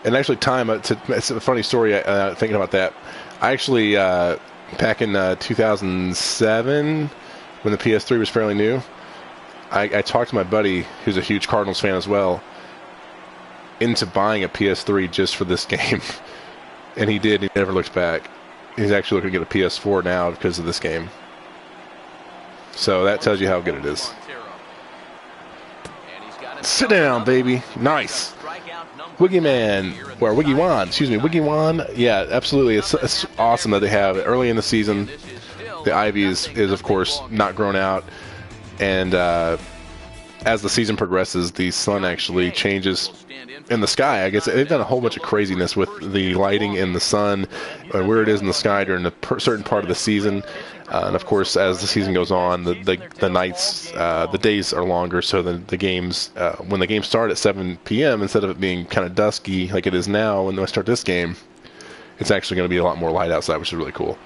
And actually, it's a funny story. Thinking about that, I actually back in 2007, when the PS3 was fairly new, I talked to my buddy, who's a huge Cardinals fan as well, into buying a PS3 just for this game, and he did. He never looked back. He's actually looking to get a PS4 now because of this game. So that tells you how good it is. Sit down, baby. Nice. Wiggy Man, or Wiggy Wan, excuse me, Wiggy Wan. Yeah, absolutely. It's awesome that they have it early in the season. The ivy is of course not grown out, and as the season progresses, the sun actually changes in the sky. I guess they've done a whole bunch of craziness with the lighting in the sun and where it is in the sky during a certain part of the season. And of course, as the season goes on, the nights, the days are longer. So the games, when the games start at 7 p.m., instead of it being kind of dusky like it is now when I start this game, it's actually going to be a lot more light outside, which is really cool.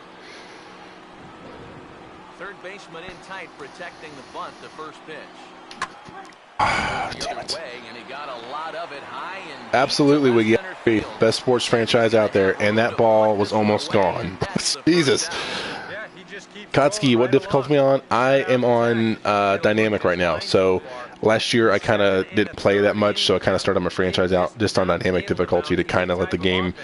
Third baseman in tight, protecting the bunt, the first pitch. Damn it. And he got a lot of it high and Absolutely, we get best sports franchise out there, and that ball was almost gone. Jesus. Kotsky, what difficulty am I on? I am on dynamic right now. So last year I kind of didn't play that much, so I kind of started my franchise out just on dynamic difficulty to kind of let the game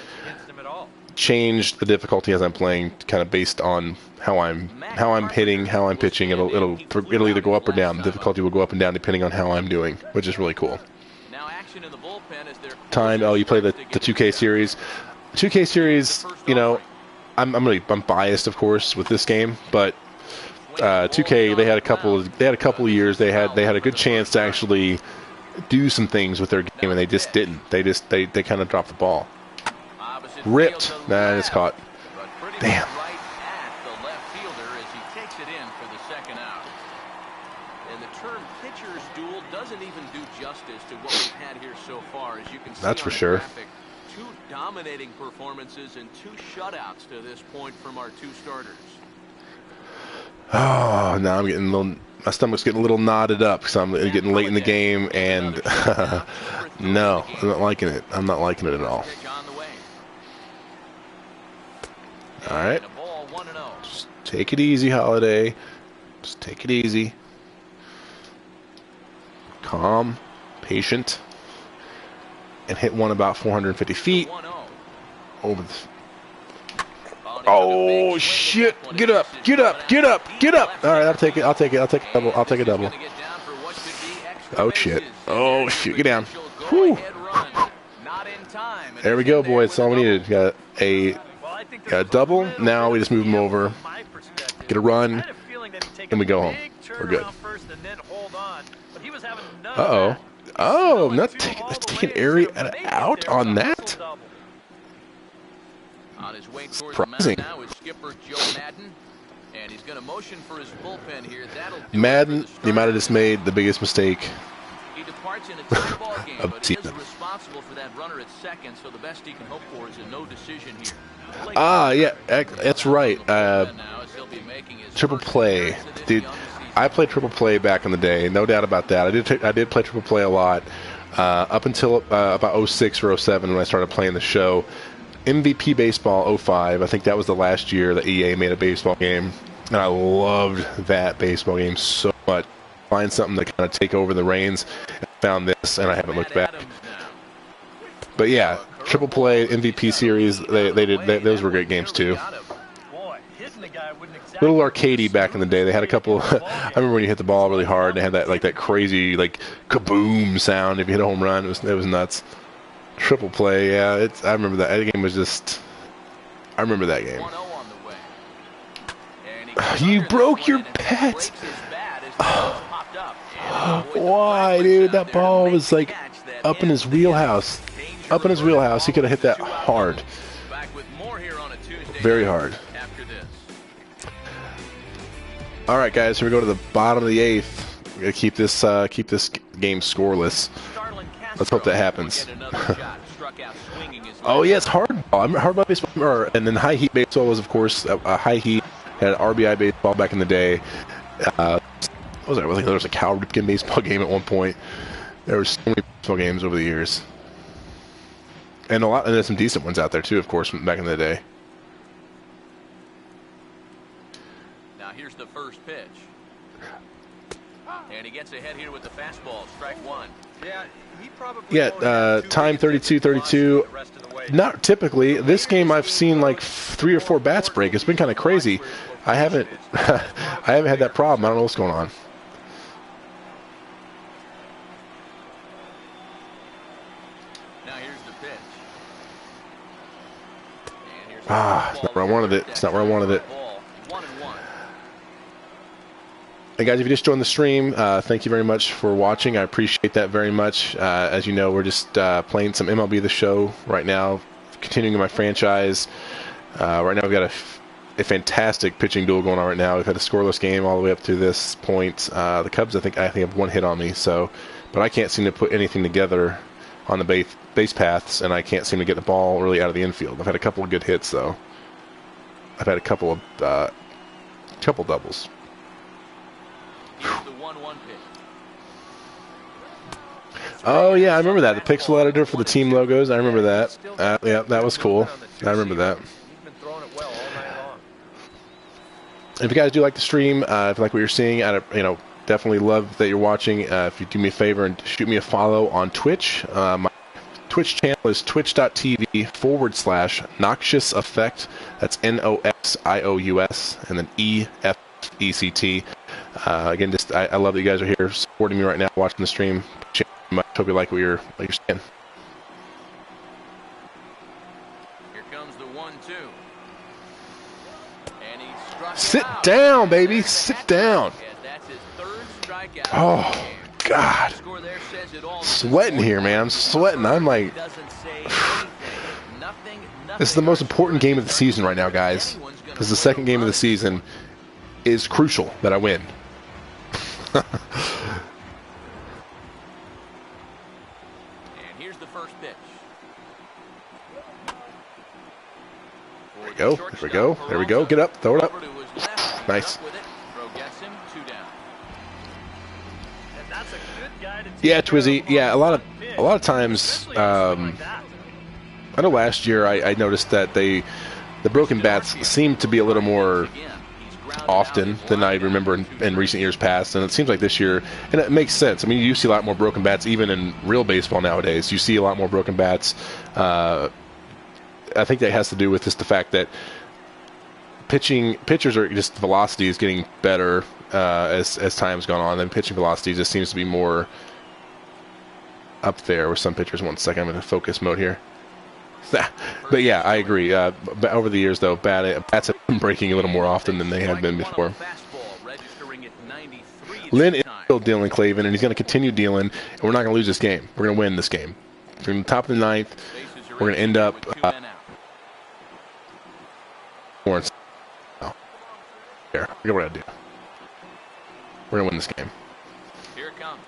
change the difficulty as I'm playing, kind of based on how I'm hitting, how I'm pitching. It'll either go up or down. The difficulty will go up and down depending on how I'm doing, which is really cool. Time. Oh, you play the 2K series. 2K series, you know, I'm biased, of course, with this game, but 2K, they had a couple of years. They had a good chance to actually do some things with their game, and they just didn't. They kind of dropped the ball. Ripped. Nah, it's caught. Damn. That's for sure. Two dominating performances and 2 shutouts to this point from our 2 starters. Oh, now I'm getting a little. My stomach's getting a little knotted up because I'm getting late in the game, and no, I'm not liking it. I'm not liking it at all. All right, just take it easy, Holiday. Just take it easy. Calm, patient, and hit one about 450 feet over the. Oh shit! Get up! Get up! Get up! Get up! All right, I'll take it. I'll take it. I'll take a double. I'll take a double. Oh shit! Oh shit! Get down! Whew. There we go, boys. That's all we needed. Got a double. Now we just move them over, get a run, and we go home. We're good. Uh-oh. Oh, not taking area out on that? On his way towards Surprising. the mound now is skipper Joe Madden, and he's going to motion for his bullpen here. Madden, you might have just made the biggest mistake he departs in a tie ball game, but he is responsible for that runner at second, so the best he can hope for is a no decision here. Yeah, that's right. Triple play, dude. I played triple play back in the day, no doubt about that. I did play triple play a lot up until about 06 or 07 when I started playing the show. MVP Baseball 05, I think that was the last year that EA made a baseball game, and I loved that baseball game so much. Find something to kind of take over the reins. I found this, and I haven't looked back. But yeah, triple play, MVP series, those were great games too. Little arcadey back in the day. They had a couple. I remember when you hit the ball really hard, they had that crazy kaboom sound if you hit a home run. It was nuts. Triple play, yeah. I remember that. That game was just. I remember that game. You broke your pet. Why, dude? That ball was up in his wheelhouse. Up in his wheelhouse. He could have hit that hard. Very hard. All right, guys. Here we go to the bottom of the 8th. We're gonna keep this game scoreless. Let's hope that happens. Oh yeah, it's hardball. Hardball baseball, and then high heat baseball was, of course, a high heat. Had RBI baseball back in the day. What was that? I think there was a Cal Ripken baseball game at one point. There were so many baseball games over the years, and there's some decent ones out there too, of course, back in the day. Now here's the first pitch, and he gets ahead here with the fastball. Strike one. Yeah, time 32-32. Not typically. This game I've seen 3 or 4 bats break. It's been kind of crazy. I haven't had that problem. I don't know what's going on. Now here's the pitch. It's not where I wanted it. It's not where I wanted it. Hey guys, if you just joined the stream, thank you very much for watching. I appreciate that very much. As you know, we're just playing some MLB The Show right now, continuing my franchise. Right now we've got a fantastic pitching duel going on right now. We've had a scoreless game all the way up to this point. The Cubs, I think have 1 hit on me, but I can't seem to put anything together on the base paths, and I can't seem to get the ball really out of the infield. I've had a couple of good hits though. I've had a couple of doubles. Here's the 1-1 pitch. Oh yeah, I remember that. The pixel editor for the team logos. I remember that. Yeah, that was cool. I remember that. He's been throwing it well all night long. If you guys do like the stream, if you like what you're seeing, definitely love that you're watching. If you do me a favor and shoot me a follow on Twitch. My Twitch channel is twitch.tv/Noxious Effect. That's NOXIOUS and then EFECT. Again, I love that you guys are here supporting me right now, watching the stream. Appreciate it very much. Hope you like what you're saying. Here comes the 1-2. And he struck Sit out. down, baby. Sit down. And that's his third strikeout. Oh, God. The score there says it all. Sweating here, man. I'm sweating. I'm like, Doesn't say anything. Nothing. this is the most important game of the season right now, guys. This is the second game of the season. Is crucial that I win. And here's the first pitch. There we go. There we go. There we go. Get up. Throw it up. Nice. Yeah, Twizzy. Yeah, a lot of times. I know last year I noticed that the broken bats seem to be a little more often than I remember in recent years past, and it seems like this year, and it makes sense. I mean, you see a lot more broken bats even in real baseball nowadays. You see a lot more broken bats. I think that has to do with just the fact that pitchers are just, velocity is getting better as time's gone on, and pitching velocity just seems to be more up there with some pitchers. 1 second, I'm in focus mode here. But yeah, I agree. Over the years, though, bats have been breaking a little more often than they had been before. Lynn is still dealing, Clavin, and he's going to continue dealing, and we're not going to lose this game. We're going to win this game. From the top of the ninth, we're going to end up here. Look at what I do. We're going to win this game. Here it comes.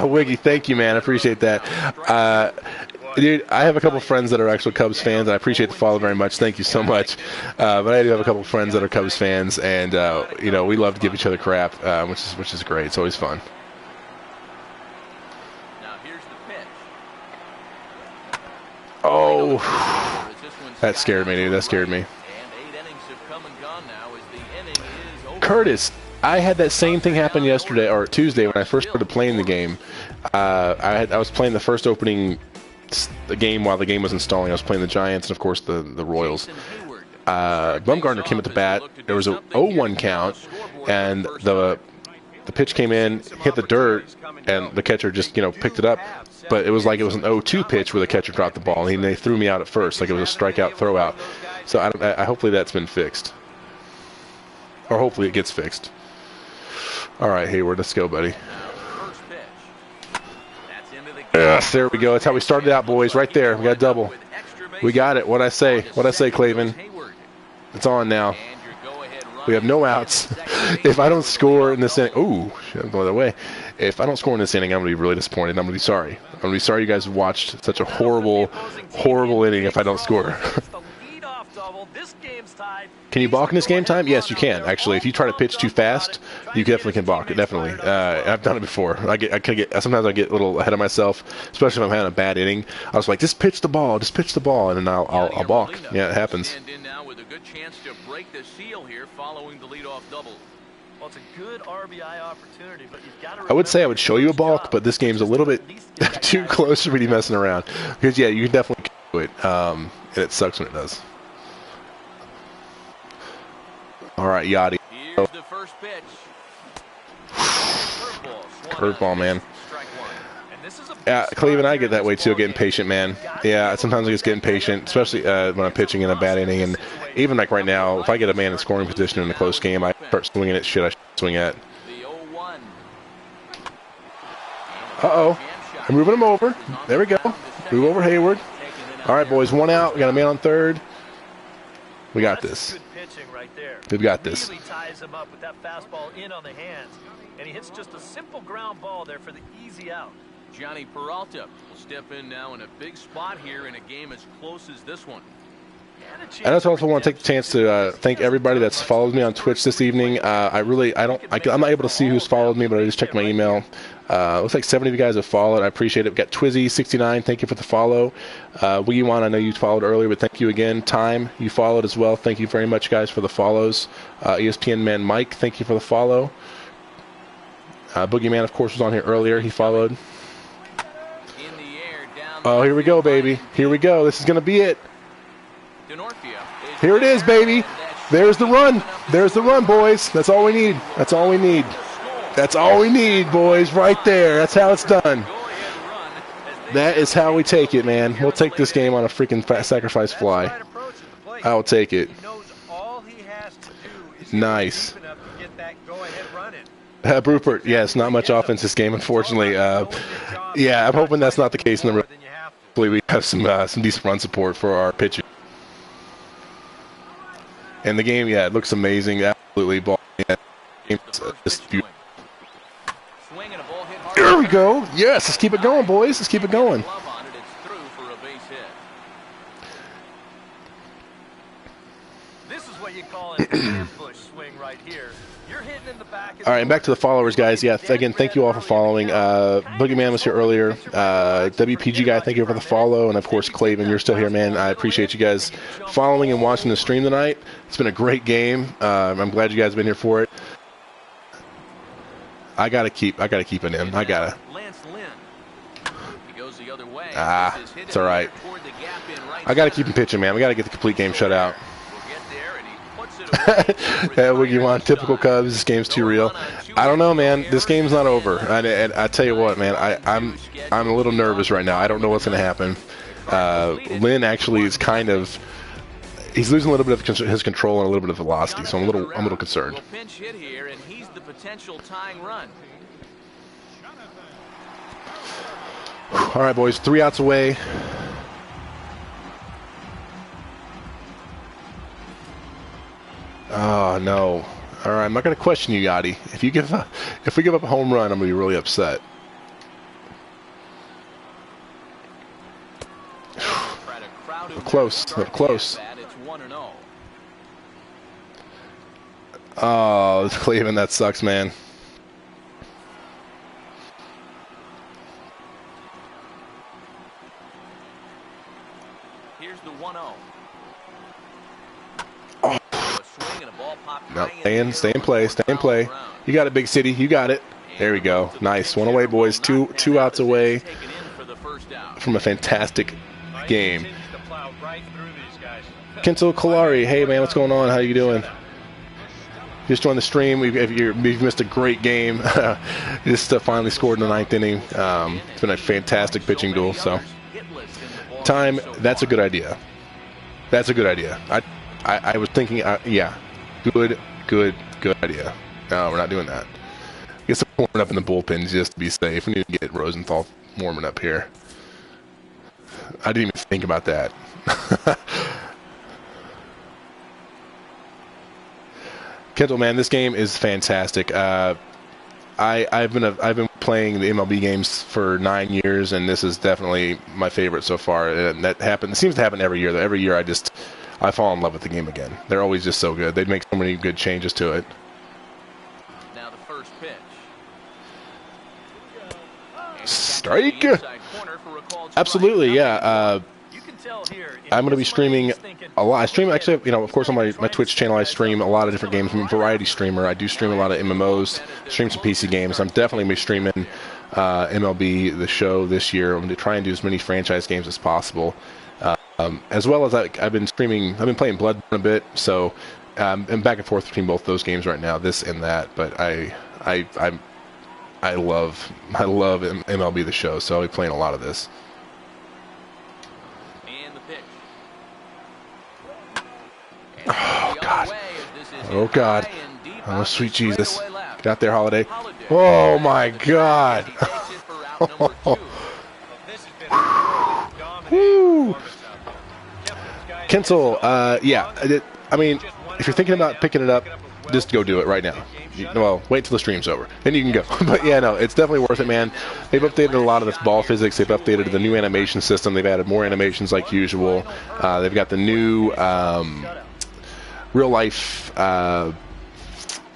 Wiggy, thank you, man. I appreciate that. Dude, I have a couple friends that are actual Cubs fans, and I appreciate the follow very much. Thank you so much. But I do have a couple friends that are Cubs fans, and we love to give each other crap, which is great. It's always fun. Now here's the pitch. Oh, that scared me, dude. That scared me. And 8 innings have come and gone now as the inning is over. Curtis, I had that same thing happen yesterday or Tuesday when I first started playing the game. I was playing the first opening the game while the game was installing. I was playing the Giants and of course the Royals. Bumgarner came at the bat. There was a 0-1 count, and the pitch came in, hit the dirt, and the catcher just picked it up. But it was like it was an 0-2 pitch where the catcher dropped the ball, and they threw me out at first, like it was a strikeout throw out. So I hopefully that's been fixed, or hopefully it gets fixed. All right, Hayward, let's go, buddy. Yes, there we go. That's how we started out, boys. Right there, we got a double. We got it. What I say, Clavin. It's on now. We have no outs. If I don't score in this inning, ooh, I'm going that way. If I don't score in this inning, I'm going to be really disappointed. I'm going to be sorry. I'm going to be sorry you guys watched such a horrible, horrible inning if I don't score. Can you balk in this game time? Yes, you can. Actually, if you try to pitch too fast, you definitely can balk. Definitely. I've done it before. Sometimes I get a little ahead of myself, especially if I'm having a bad inning. I was like, just pitch the ball, and then I'll balk. Yeah, it happens. Well, it's a good RBI opportunity, but you've got to I would say I would show you a balk, but this game's a little bit too close for me to be messing around. Because, yeah, you can definitely do it, and it sucks when it does. All right, Yachty. Here's the first pitch. Curveball, man. Yeah, Cleveland, I get that way too, getting patient, man. Yeah, sometimes I just get impatient, especially when I'm pitching in a bad inning. And even like right now, if I get a man in scoring position in a close game, I start swinging at shit I should swing at. Uh-oh. I'm moving him over. There we go. Move over Hayward. All right, boys, 1 out. We got a man on third. We got this. swing right there. We've got this. Really ties him up with that fastball in on the hands, and he hits just a simple ground ball there for the easy out. Johnny Peralta will step in now in a big spot here in a game as close as this one. I also want to take the chance to thank everybody that's followed me on Twitch this evening. I'm not able to see who's followed me, but I just checked my email. Looks like 70 of you guys have followed. I appreciate it. We've got Twizzy69, thank you for the follow. Wiggy1, I know you followed earlier, but thank you again. Time, you followed as well. Thank you very much, guys, for the follows. ESPN Man Mike, thank you for the follow. Boogeyman, of course, was on here earlier. He followed. Oh, here we go, baby. Here we go. This is going to be it. Here it is, baby. There's the run. There's the run, boys. That's all we need. That's all we need. That's all we need, boys, right there. That's how it's done. That is how we take it, man. We'll take this game on a freaking sacrifice fly. I'll take it. Nice. Rupert, yes, not much offense this game, unfortunately. Yeah, I'm hoping that's not the case. Hopefully we have some decent run support for our pitching. And the game, yeah, it looks amazing. Absolutely. Ball. Yeah. Just beautiful. There we go. Yes, let's keep it going, boys. Let's keep it going. This is what you call an ambush swing right here. You're hitting in the back. All right, and back to the followers, guys. Yeah, again, thank you all for following. Boogeyman was here earlier. WPG guy, thank you for the follow. And, of course, Claven, you're still here, man. I appreciate you guys following and watching the stream tonight. It's been a great game. I'm glad you guys have been here for it. I gotta keep it in. I gotta. It's all right. I gotta keep him pitching, man. We gotta get the complete game shut out. Wiggy1, typical Cubs. This game's too real. I don't know, man. This game's not over. And I tell you what, man. I'm a little nervous right now. I don't know what's gonna happen. Lynn actually is kind of. He's losing a little bit of his control and a little bit of velocity, so I'm a little concerned. All right, boys, 3 outs away. Oh no! All right, I'm not going to question you, Yachty. If we give up a home run, I'm going to be really upset. Close, close. Oh, Cleveland, that sucks, man. Here's the 1-0. Oh. No, stay in play. You got it, Big City. You got it. There we go. Nice. One away, boys. Two outs away from a fantastic game. Kento Kalari, hey man, what's going on? How you doing? Just joined the stream. We've missed a great game. Just finally scored in the 9th inning. It's been a fantastic pitching duel. So, time. That's a good idea. That's a good idea. I was thinking, yeah, good idea. No, we're not doing that. Get some warming up in the bullpen just to be safe. We need to get Rosenthal warming up here. I didn't even think about that. Kendall, man, this game is fantastic. I've been playing the MLB games for 9 years, and this is definitely my favorite so far. And that happens. It seems to happen every year. Though. Every year, I fall in love with the game again. They're always just so good. They make so many good changes to it. Now the first pitch. Strike. Absolutely, yeah. I'm going to be streaming a lot. I stream, actually, you know, of course, on my Twitch channel, I stream a lot of different games. I'm a variety streamer. I do stream a lot of MMOs, stream some PC games. I'm definitely going to be streaming MLB The Show this year. I'm going to try and do as many franchise games as possible. As well as I've been playing Bloodborne a bit, so I'm back and forth between both those games right now, this and that. But I love MLB The Show, so I'll be playing a lot of this. Oh God! Oh God! Oh sweet Jesus! Get out there, Holiday! Oh my God! Woo! Kensel, yeah. I mean, if you're thinking about picking it up, just go do it right now. Well, wait till the stream's over, then you can go. But yeah, no, it's definitely worth it, man. They've updated a lot of the ball physics. They've updated the new animation system. They've added more animations like usual. They've got the new real life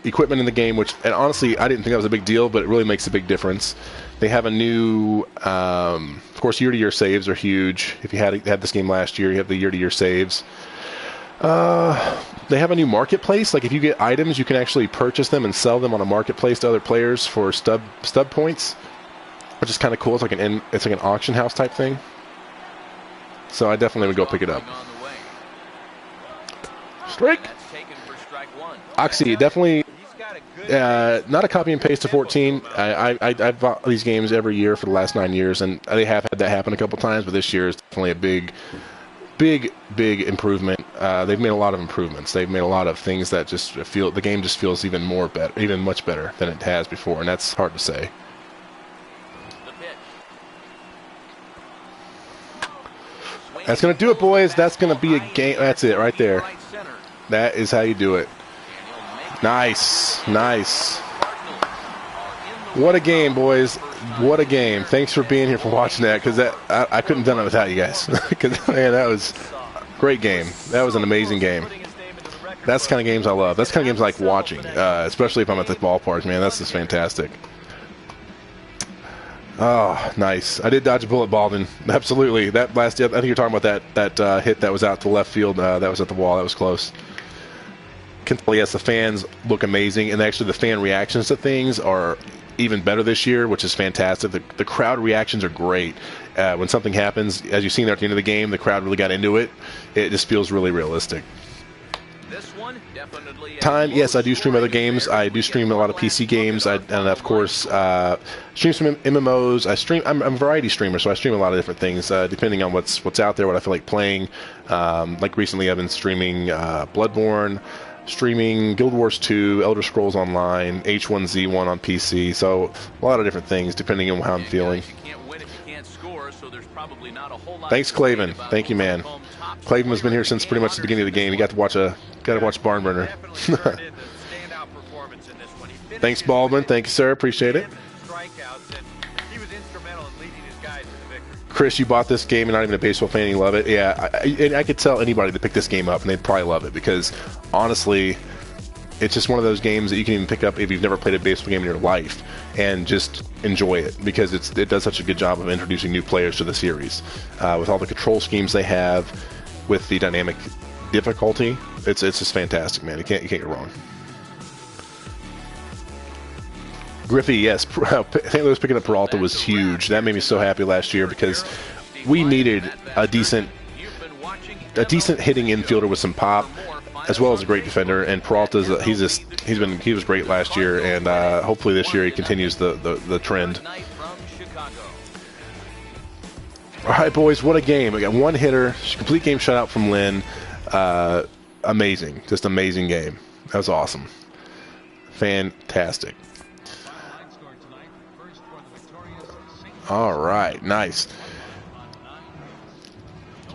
equipment in the game, which, and honestly, I didn't think that was a big deal, but it really makes a big difference. They have a new, of course, year-to-year saves are huge. If you had this game last year, you have the year-to-year saves. They have a new marketplace. Like if you get items, you can actually purchase them and sell them on a marketplace to other players for stub points, which is kind of cool. It's like an auction house type thing. So I definitely would go pick it up. Strike. Oxy, definitely not a copy and paste to 14. I've bought these games every year for the last 9 years, and they have had that happen a couple times, but this year is definitely a big improvement. They've made a lot of improvements. They've made a lot of things that just feel the game just feels even much better than it has before, and that's hard to say. That's gonna do it, boys. That's gonna be a game. That's it right there. That is how you do it. Nice. What a game, boys. What a game. Thanks for being here, for watching that, because I couldn't have done it without you guys. Because, man, that was a great game. That was an amazing game. That's the kind of games I love. That's the kind of games I like watching, especially if I'm at the ballpark, man. That's just fantastic. Oh, nice. I did dodge a bullet, Baldwin. Absolutely. That last, I think you're talking about that hit that was out to left field. That was at the wall. That was close. Can tell, yes, the fans look amazing, and actually the fan reactions to things are even better this year, which is fantastic. The crowd reactions are great. When something happens, as you've seen there at the end of the game, the crowd really got into it. It just feels really realistic. This one definitely time, yes, I do stream other games. I do stream a lot of PC games, and of course stream some MMOs. I'm a variety streamer, so I stream a lot of different things depending on what's out there, what I feel like playing. Like recently, I've been streaming Bloodborne, streaming Guild Wars 2, Elder Scrolls Online, H1Z1 on PC, so a lot of different things depending on how I'm feeling. Thanks, Claven. Thank you, man. Claven has been here since pretty much the beginning of the game. You got to watch Barn Burner. Thanks, Baldwin. Thank you, sir. Appreciate it. Chris, you bought this game and not even a baseball fan, you love it. Yeah, I could tell anybody to pick this game up and they'd probably love it, because honestly, it's just one of those games that you can even pick up if you've never played a baseball game in your life and just enjoy it, because it does such a good job of introducing new players to the series. With all the control schemes they have, with the dynamic difficulty, it's just fantastic, man. You can't get wrong. Griffey, yes, St. Louis picking up Peralta was huge. That made me so happy last year, because we needed a decent hitting infielder with some pop, as well as a great defender. And Peralta's he was great last year, and hopefully this year he continues the trend. All right, boys, what a game! We got one hitter, complete game shutout from Lynn. Amazing, just amazing game. That was awesome, fantastic. All right, nice.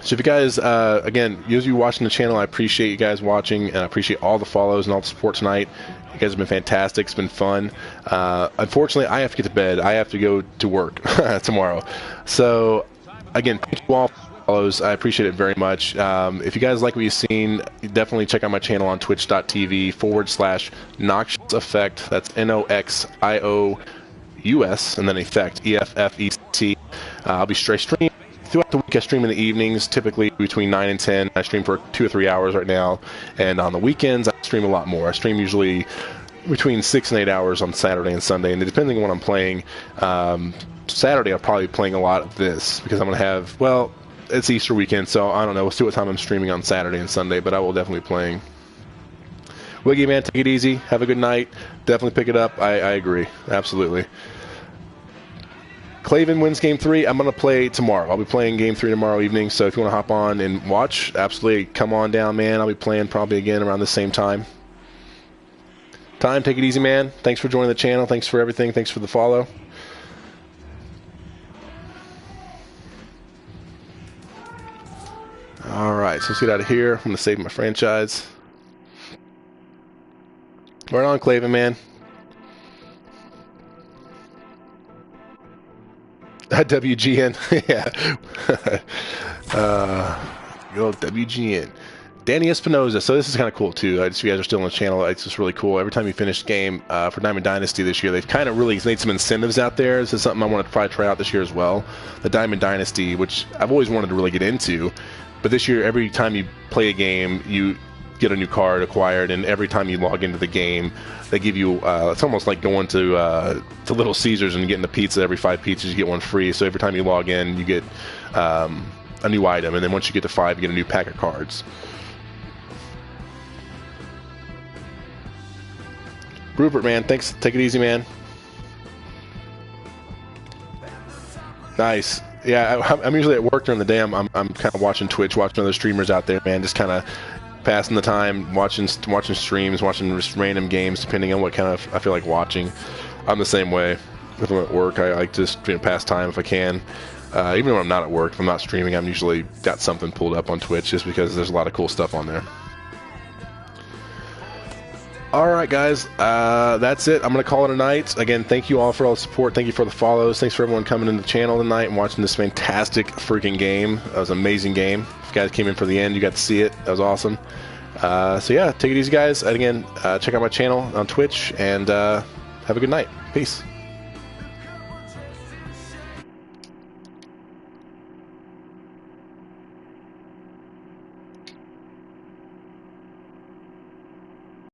So if you guys, again, those of you watching the channel, I appreciate you guys watching, and I appreciate all the follows and all the support tonight. You guys have been fantastic. It's been fun. Unfortunately, I have to get to bed. I have to go to work tomorrow. So, again, thank you all for the follows. I appreciate it very much. If you guys like what you've seen, definitely check out my channel on twitch.tv/Noxious Effect. That's NOXIOUS, and then Effect, EFFECT. I'll be streaming throughout the week. I stream in the evenings, typically between 9 and 10. I stream for 2 or 3 hours right now. And on the weekends, I stream a lot more. I stream usually between 6 and 8 hours on Saturday and Sunday. And depending on what I'm playing, Saturday I'll probably be playing a lot of this, because I'm going to have, well, it's Easter weekend, so I don't know. We'll see what time I'm streaming on Saturday and Sunday, but I will definitely be playing. Wiggy, man, take it easy. Have a good night. Definitely pick it up. I agree. Absolutely. Claven wins Game 3. I'm going to play tomorrow. I'll be playing Game 3 tomorrow evening, so if you want to hop on and watch, absolutely come on down, man. I'll be playing probably again around the same time. Take it easy, man. Thanks for joining the channel. Thanks for everything. Thanks for the follow. All right, so let's get out of here. I'm going to save my franchise. Right on, Clavin, man. WGN. Yeah. Good old WGN. Danny Espinoza. So this is kind of cool too. If you guys are still on the channel, it's just really cool. Every time you finish the game for Diamond Dynasty this year, they've kind of really made some incentives out there. This is something I want to probably try out this year as well. The Diamond Dynasty, which I've always wanted to really get into, but this year, every time you play a game, you get a new card acquired, and every time you log into the game, they give you it's almost like going to Little Caesars and getting the pizza. Every 5 pizzas you get one free, so every time you log in you get a new item, and then once you get to 5 you get a new pack of cards. Rupert, man, thanks. Take it easy, man. Nice. Yeah, I'm usually at work during the day. I'm kind of watching Twitch, watching other streamers out there, man, just kind of passing the time, watching streams, watching just random games, depending on what kind of I feel like watching. I'm the same way. If I'm at work, I like to just pass time if I can. Even when I'm not at work, if I'm not streaming, I'm usually got something pulled up on Twitch just because there's a lot of cool stuff on there. Alright guys, that's it. I'm going to call it a night. Again, thank you all for all the support. Thank you for the follows. Thanks for everyone coming into the channel tonight and watching this fantastic freaking game. That was an amazing game. If you guys came in for the end, you got to see it. That was awesome. So yeah, take it easy guys. And again, check out my channel on Twitch and have a good night. Peace.